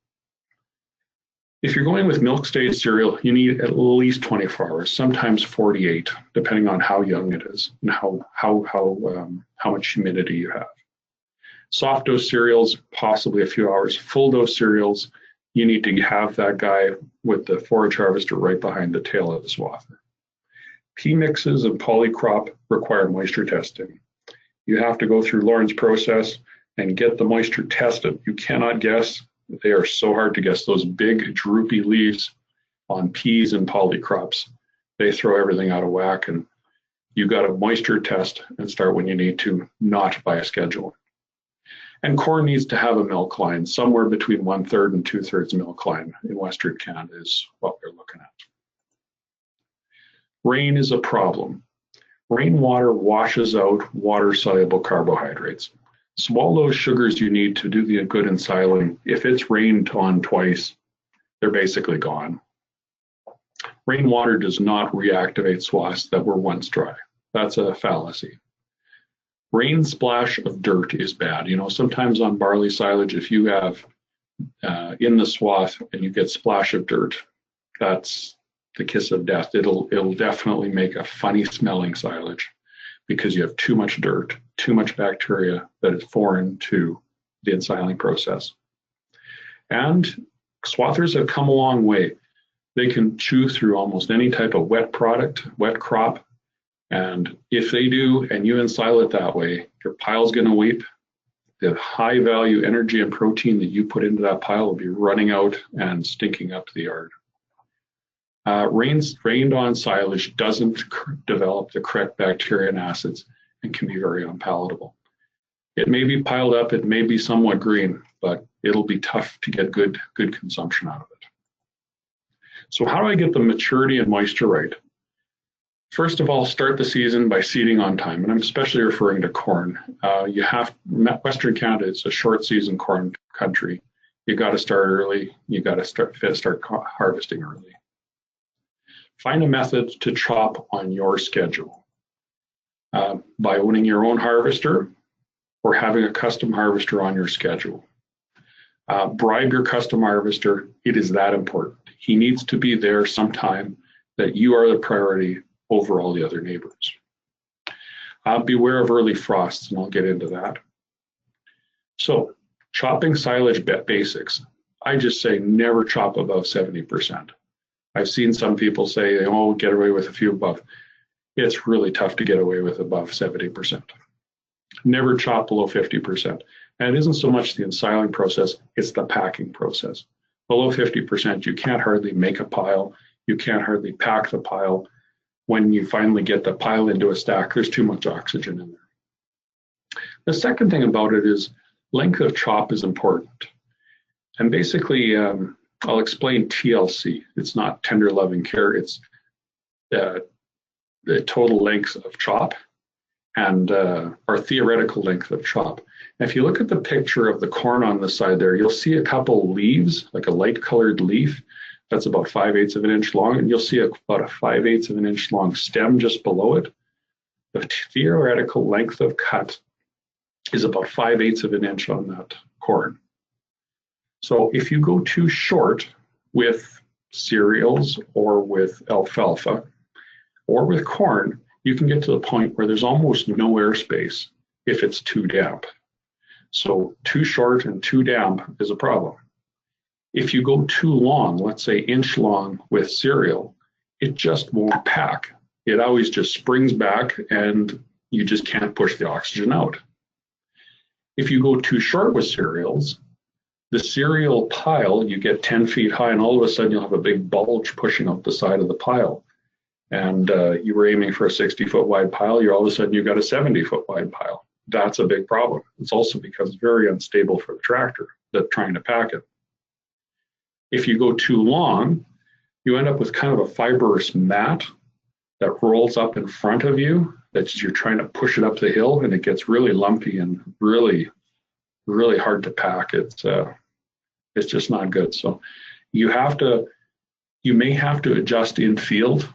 If you're going with milk stage cereal, you need at least 24 hours, sometimes 48, depending on how young it is and how much humidity you have. Soft dose cereals, possibly a few hours. Full dose cereals, you need to have that guy with the forage harvester right behind the tail of the swather. Pea mixes and polycrop require moisture testing. You have to go through Lorne's process and get the moisture tested. You cannot guess. They are so hard to guess. Those big droopy leaves on peas and polycrops, they throw everything out of whack, and you got to moisture test and start when you need to, not by a schedule. And corn needs to have a milk line. Somewhere between 1/3 and 2/3 milk line in Western Canada is what we're looking at. Rain is a problem. Rainwater washes out water-soluble carbohydrates. So all those sugars you need to do the good ensiling, if it's rained on twice, they're basically gone. Rainwater does not reactivate swaths that were once dry. That's a fallacy. Rain splash of dirt is bad. You know, sometimes on barley silage, if you have in the swath and you get splash of dirt, that's the kiss of death. It'll definitely make a funny smelling silage because you have too much dirt, too much bacteria that is foreign to the ensiling process. And swathers have come a long way. They can chew through almost any type of wet product, wet crop. And if they do, and you ensile it that way, your pile's going to weep. The high value energy and protein that you put into that pile will be running out and stinking up the yard. Rained on silage doesn't develop the correct bacteria and acids, and can be very unpalatable. It may be piled up, it may be somewhat green, but it'll be tough to get good consumption out of it. So how do I get the maturity and moisture right? First of all, start the season by seeding on time, and I'm especially referring to corn. Western Canada is a short season corn country. You got to start early. You got to start harvesting early. Find a method to chop on your schedule by owning your own harvester or having a custom harvester on your schedule. Bribe your custom harvester. It is that important. He needs to be there sometime that you are the priority over all the other neighbors. Beware of early frosts, and I'll get into that. So, chopping silage basics. I just say never chop above 70%. I've seen some people say, oh, get away with a few above. It's really tough to get away with above 70%. Never chop below 50%. And it isn't so much the ensiling process, it's the packing process. Below 50%, you can't hardly make a pile. You can't hardly pack the pile. When you finally get the pile into a stack, there's too much oxygen in there. The second thing about it is length of chop is important. And basically, I'll explain TLC. It's not tender loving care. It's the total length of chop and our theoretical length of chop. And if you look at the picture of the corn on the side there, you'll see a couple leaves, like a light colored leaf. That's about 5/8 of an inch long, and you'll see about a 5/8 of an inch long stem just below it. The theoretical length of cut is about 5/8 of an inch on that corn. So if you go too short with cereals or with alfalfa or with corn, you can get to the point where there's almost no airspace if it's too damp. So too short and too damp is a problem. If you go too long, let's say inch long with cereal, it just won't pack. It always just springs back and you just can't push the oxygen out. If you go too short with cereals, the cereal pile, you get 10 feet high and all of a sudden you'll have a big bulge pushing up the side of the pile. And you were aiming for a 60-foot wide pile, all of a sudden you got a 70-foot wide pile. That's a big problem. It's also because it's very unstable for the tractor that's trying to pack it. If you go too long, you end up with kind of a fibrous mat that rolls up in front of you, that you're trying to push it up the hill, and it gets really lumpy and really, really hard to pack. It's just not good. So you may have to adjust in field,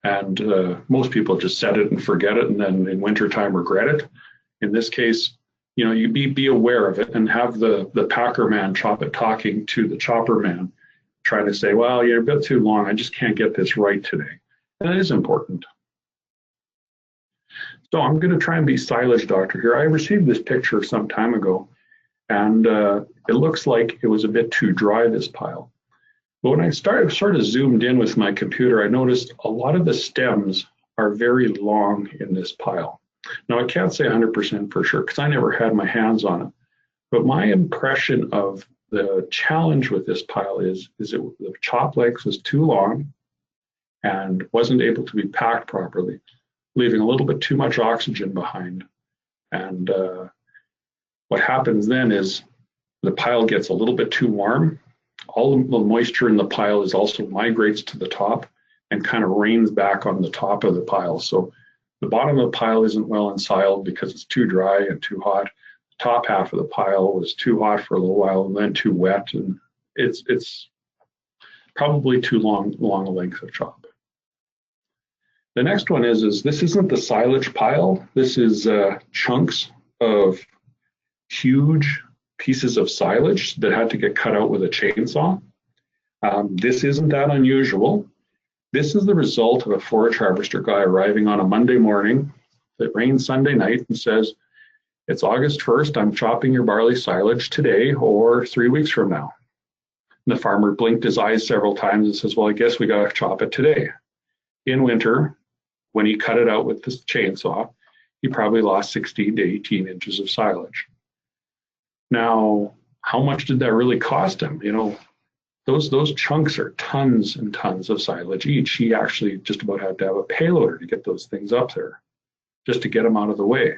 and most people just set it and forget it, and then in wintertime regret it. In this case, you be aware of it and have the packer man chop it, talking to the chopper man, trying to say, well, you're a bit too long. I just can't get this right today. And it is important. So I'm going to try and be silage doctor here. I received this picture some time ago, and it looks like it was a bit too dry, this pile. But when I sort of zoomed in with my computer, I noticed a lot of the stems are very long in this pile. Now, I can't say 100% for sure because I never had my hands on it. But my impression of the challenge with this pile is the chop length was too long and wasn't able to be packed properly, leaving a little bit too much oxygen behind. And what happens then is the pile gets a little bit too warm. All of the moisture in the pile is also migrates to the top and kind of rains back on the top of the pile. So the bottom of the pile isn't well ensiled because it's too dry and too hot. The top half of the pile was too hot for a little while and then too wet, and it's probably too long a length of chop. The next one is this isn't the silage pile. This is chunks of huge pieces of silage that had to get cut out with a chainsaw. This isn't that unusual. This is the result of a forage harvester guy arriving on a Monday morning. It rains Sunday night and says, it's August 1st, I'm chopping your barley silage today or 3 weeks from now. And the farmer blinked his eyes several times and says, well, I guess we gotta chop it today. In winter, when he cut it out with this chainsaw, he probably lost 16 to 18 inches of silage. Now, how much did that really cost him? Those chunks are tons and tons of silage each. He actually just about had to have a payloader to get those things up there. just to get them out of the way.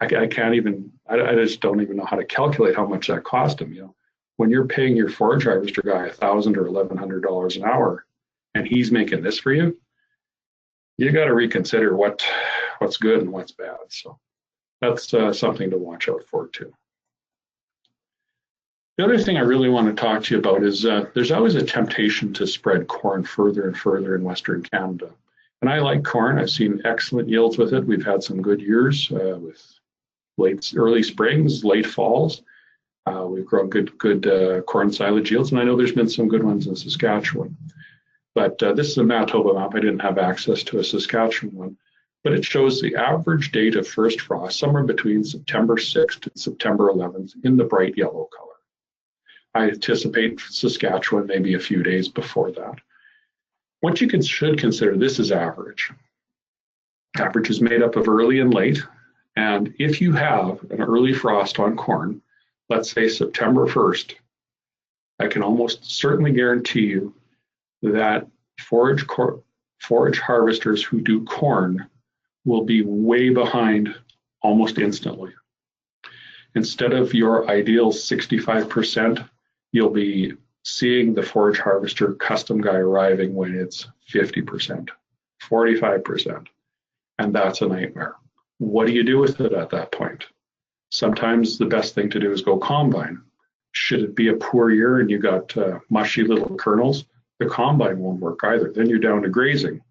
I can't even, I just don't even know how to calculate how much that cost them. You know, when you're paying your forage harvester guy $1,000 or $1,100 an hour, and he's making this for you, you got to reconsider what's good and what's bad. So that's something to watch out for too. The other thing I really want to talk to you about is there's always a temptation to spread corn further and further in Western Canada. And I like corn. I've seen excellent yields with it. We've had some good years with early springs, late falls. We've grown good corn silage yields, and I know there's been some good ones in Saskatchewan. But this is a Manitoba map. I didn't have access to a Saskatchewan one, but it shows the average date of first frost somewhere between September 6th and September 11th in the bright yellow color. I anticipate Saskatchewan maybe a few days before that. What you should consider, this is average. Average is made up of early and late. And if you have an early frost on corn, let's say September 1st, I can almost certainly guarantee you that forage harvesters who do corn will be way behind almost instantly. Instead of your ideal 65%, you'll be seeing the forage harvester custom guy arriving when it's 50%, 45%, and that's a nightmare. What do you do with it at that point? Sometimes the best thing to do is go combine. Should it be a poor year and you got mushy little kernels, the combine won't work either. Then you're down to grazing.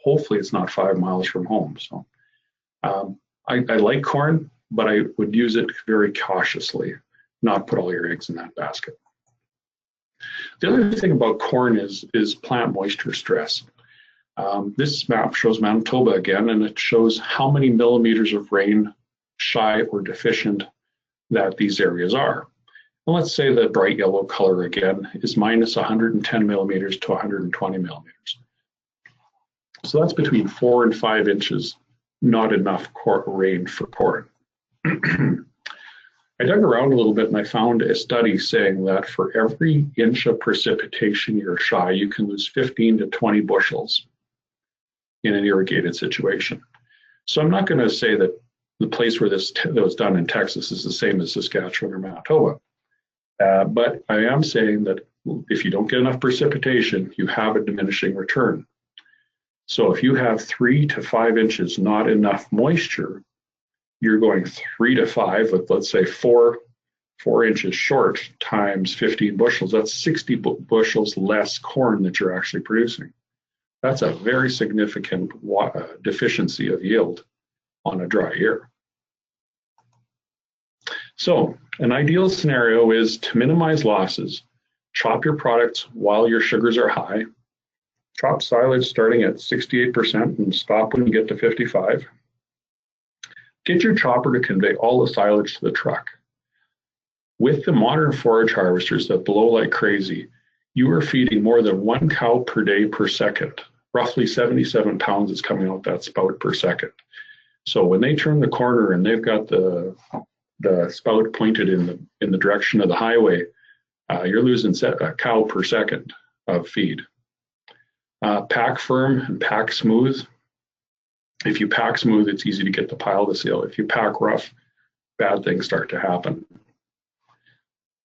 Hopefully it's not 5 miles from home. So I like corn, but I would use it very cautiously, not put all your eggs in that basket. The other thing about corn is plant moisture stress. This map shows Manitoba again, and it shows how many millimeters of rain shy or deficient that these areas are. And let's say the bright yellow color again is minus 110 millimeters to 120 millimeters. So that's between 4 and 5 inches, not enough rain for corn. I dug around a little bit and I found a study saying that for every inch of precipitation you're shy, you can lose 15 to 20 bushels in an irrigated situation. So I'm not going to say that the place where this was done in Texas is the same as Saskatchewan or Manitoba. But I am saying that if you don't get enough precipitation, you have a diminishing return. So if you have 3 to 5 inches, not enough moisture, you're going 3 to 5 with, let's say, 4 inches short times 15 bushels. That's 60 bushels less corn that you're actually producing. That's a very significant deficiency of yield on a dry year. So an ideal scenario is to minimize losses, chop your products while your sugars are high, chop silage starting at 68% and stop when you get to 55. Get your chopper to convey all the silage to the truck. With the modern forage harvesters that blow like crazy, you are feeding more than 1 cow per day per second. Roughly 77 pounds is coming out that spout per second. So when they turn the corner and they've got the spout pointed in the direction of the highway, you're losing a cow per second of feed. Pack firm and pack smooth. If you pack smooth, it's easy to get the pile to seal. If you pack rough, bad things start to happen.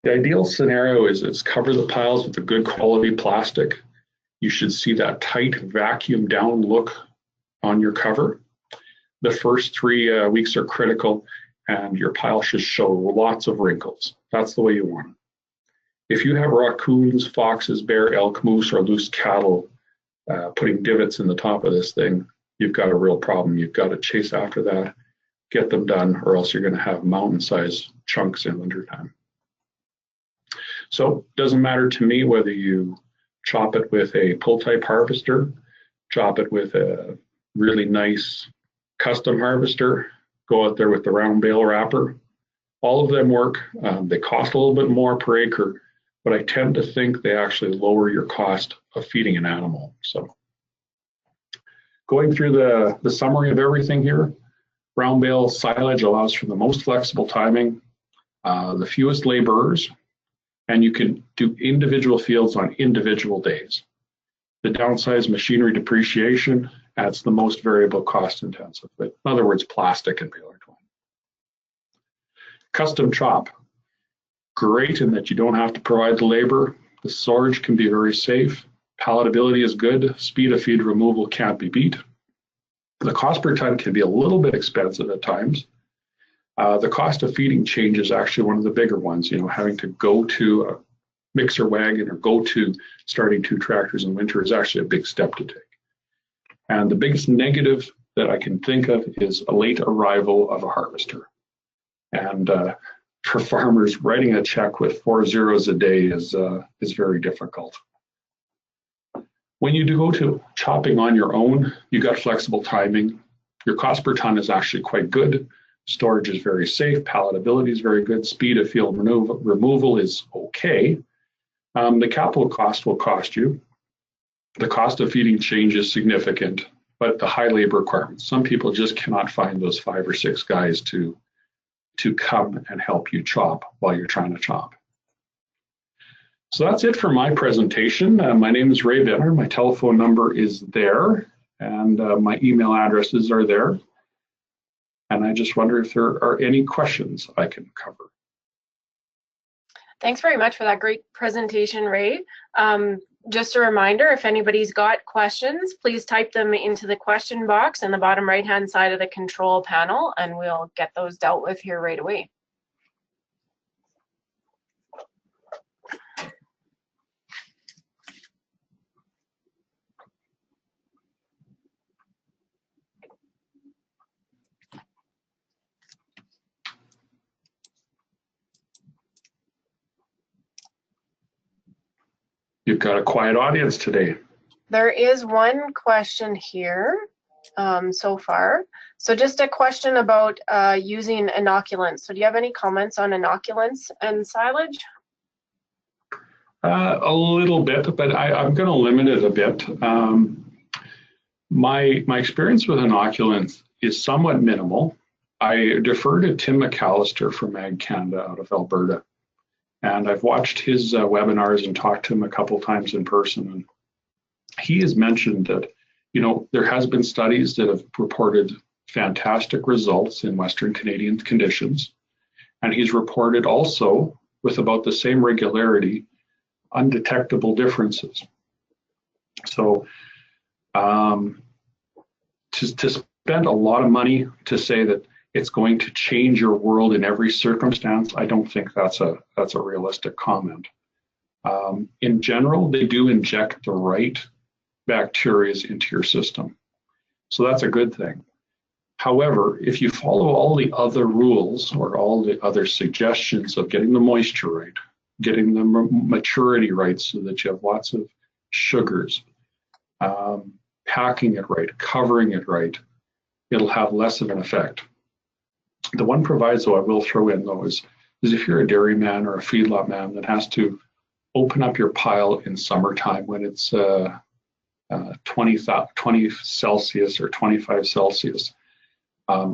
The ideal scenario is cover the piles with a good quality plastic. You should see that tight vacuum down look on your cover. The first 3 weeks are critical, and your pile should show lots of wrinkles. That's the way you want it. If you have raccoons, foxes, bear, elk, moose, or loose cattle putting divots in the top of this thing, you've got a real problem. You've got to chase after that, get them done, or else you're going to have mountain-sized chunks in wintertime. So it doesn't matter to me whether you chop it with a pull-type harvester, chop it with a really nice custom harvester, go out there with the round bale wrapper. All of them work. They cost a little bit more per acre, but I tend to think they actually lower your cost of feeding an animal. So going through the summary of everything here, round bale silage allows for the most flexible timing, the fewest laborers, and you can do individual fields on individual days. The downside is machinery depreciation That's the most variable cost intensive. In other words, plastic and baler twine. Custom chop. Great in that you don't have to provide the labor. The storage can be very safe. Palatability is good. Speed of feed removal can't be beat. The cost per ton can be a little bit expensive at times. The cost of feeding change is actually one of the bigger ones. You know, having to go to a mixer wagon or go to starting 2 tractors in winter is actually a big step to take. And the biggest negative that I can think of is a late arrival of a harvester. And for farmers, writing a check with 4 zeros a day is very difficult. When you do go to chopping on your own, you got flexible timing. Your cost per ton is actually quite good. Storage is very safe. Palatability is very good. Speed of field removal is okay. The capital cost will cost you. The cost of feeding change is significant, but the high labor requirements. Some people just cannot find those 5 or 6 guys to come and help you chop while you're trying to chop. So that's it for my presentation. My name is Ray Bittner. My telephone number is there, and my email addresses are there. And I just wonder if there are any questions I can cover. Thanks very much for that great presentation, Ray. Just a reminder, if anybody's got questions, please type them into the question box in the bottom right-hand side of the control panel, and we'll get those dealt with here right away. You've got a quiet audience today. There is one question here so far. So just a question about using inoculants. So do you have any comments on inoculants and silage? A little bit, but I'm going to limit it a bit. My experience with inoculants is somewhat minimal. I defer to Tim McAllister from Ag Canada out of Alberta. And I've watched his webinars and talked to him a couple times in person. And he has mentioned that, you know, there has been studies that have reported fantastic results in Western Canadian conditions. And he's reported also, with about the same regularity, undetectable differences. So to spend a lot of money to say that it's going to change your world in every circumstance, I don't think that's a realistic comment. In general, they do inject the right bacteria into your system. So that's a good thing. However, if you follow all the other rules or all the other suggestions of getting the moisture right, getting the maturity right so that you have lots of sugars, packing it right, covering it right, it'll have less of an effect. The one proviso I will throw in, though, is if you're a dairyman or a feedlot man that has to open up your pile in summertime when it's 20 Celsius or 25 Celsius,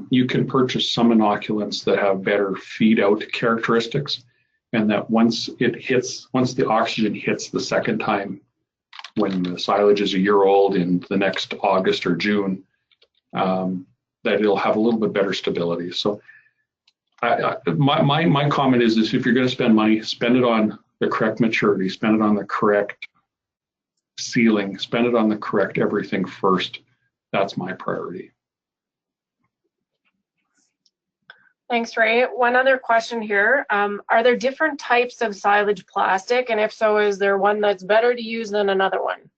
you can purchase some inoculants that have better feed out characteristics, and that once the oxygen hits the second time when the silage is a year old in the next August or June, that it'll have a little bit better stability. So my comment is if you're going to spend money, spend it on the correct maturity, spend it on the correct sealing, spend it on the correct everything first. That's my priority. Thanks, Ray. One other question here. Are there different types of silage plastic? And if so, is there one that's better to use than another one?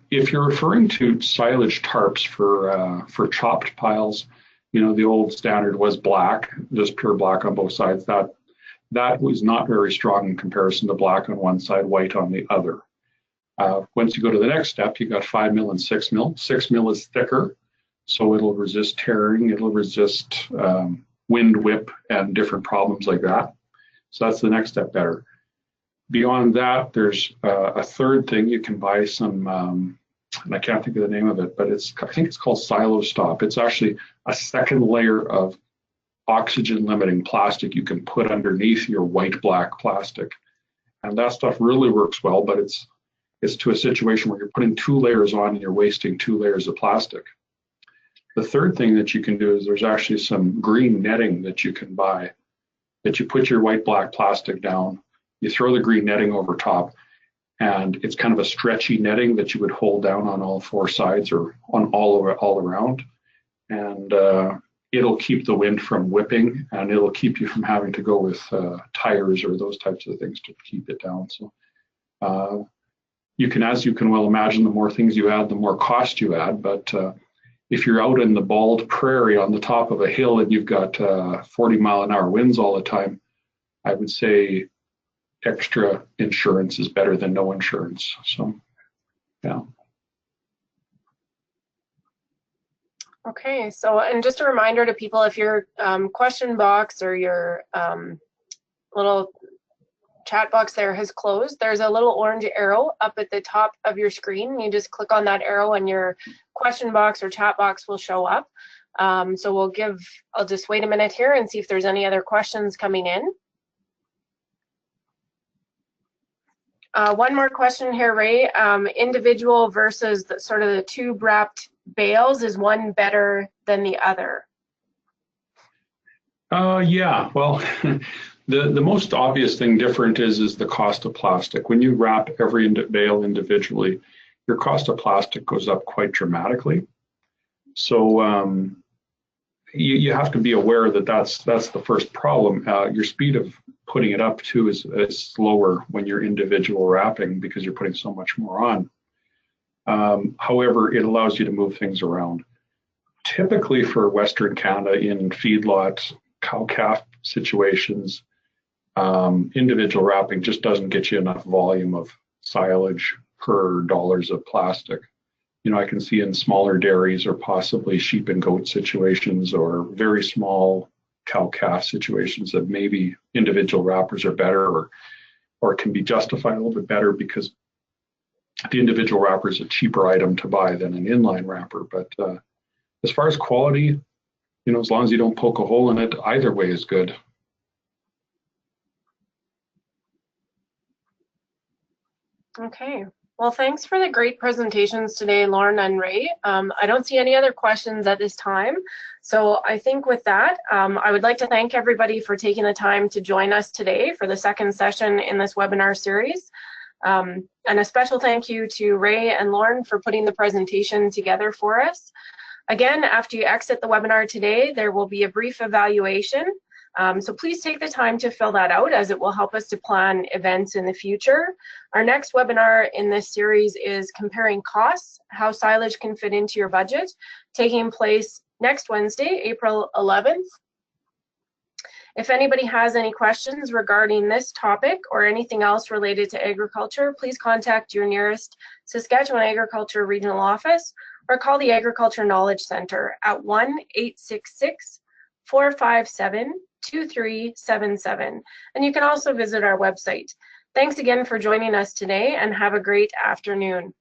If you're referring to silage tarps for chopped piles, you know, the old standard was black, just pure black on both sides. That was not very strong in comparison to black on one side, white on the other. Once you go to the next step, you got 5 mil and 6 mil. 6 mil is thicker, so it'll resist tearing, it'll resist wind whip and different problems like that. So that's the next step better. Beyond that, there's a third thing. You can buy some, and I can't think of the name of it, but I think it's called Silo Stop. It's actually a second layer of oxygen limiting plastic you can put underneath your white black plastic. And that stuff really works well, but it's to a situation where you're putting 2 layers on and you're wasting 2 layers of plastic. The third thing that you can do is there's actually some green netting that you can buy, that you put your white black plastic down, you throw the green netting over top, and it's kind of a stretchy netting that you would hold down on all 4 sides or on all around, and it'll keep the wind from whipping, and it'll keep you from having to go with tires or those types of things to keep it down. So you can, as you can well imagine, the more things you add, the more cost you add. But if you're out in the bald prairie on the top of a hill and you've got 40-mile-an-hour winds all the time, I would say extra insurance is better than no insurance. So, yeah. Okay, so, and just a reminder to people, if your question box or your little chat box there has closed, there's a little orange arrow up at the top of your screen. You just click on that arrow and your question box or chat box will show up. So I'll just wait a minute here and see if there's any other questions coming in. One more question here, Ray. Individual versus sort of the tube wrapped bales, is one better than the other? Yeah, well, the most obvious thing different is the cost of plastic. When you wrap every bale individually, your cost of plastic goes up quite dramatically. So you have to be aware that that's the first problem. Your speed of putting it up too is slower when you're individual wrapping because you're putting so much more on. However, it allows you to move things around. Typically for Western Canada in feedlot cow-calf situations, individual wrapping just doesn't get you enough volume of silage per dollars of plastic. You know, I can see in smaller dairies or possibly sheep and goat situations or very small cow-calf situations that maybe individual wrappers are better or can be justified a little bit better because the individual wrapper is a cheaper item to buy than an inline wrapper. But as far as quality, you know, as long as you don't poke a hole in it, either way is good. Okay. Well, thanks for the great presentations today, Lorne and Ray. I don't see any other questions at this time. So I think with that, I would like to thank everybody for taking the time to join us today for the second session in this webinar series. And a special thank you to Ray and Lorne for putting the presentation together for us. Again, after you exit the webinar today, there will be a brief evaluation. So please take the time to fill that out, as it will help us to plan events in the future. Our next webinar in this series is Comparing Costs, How Silage Can Fit Into Your Budget, taking place next Wednesday, April 11th. If anybody has any questions regarding this topic or anything else related to agriculture, please contact your nearest Saskatchewan Agriculture Regional Office or call the Agriculture Knowledge Center at 1-866-457-2377. And you can also visit our website. Thanks again for joining us today, and have a great afternoon.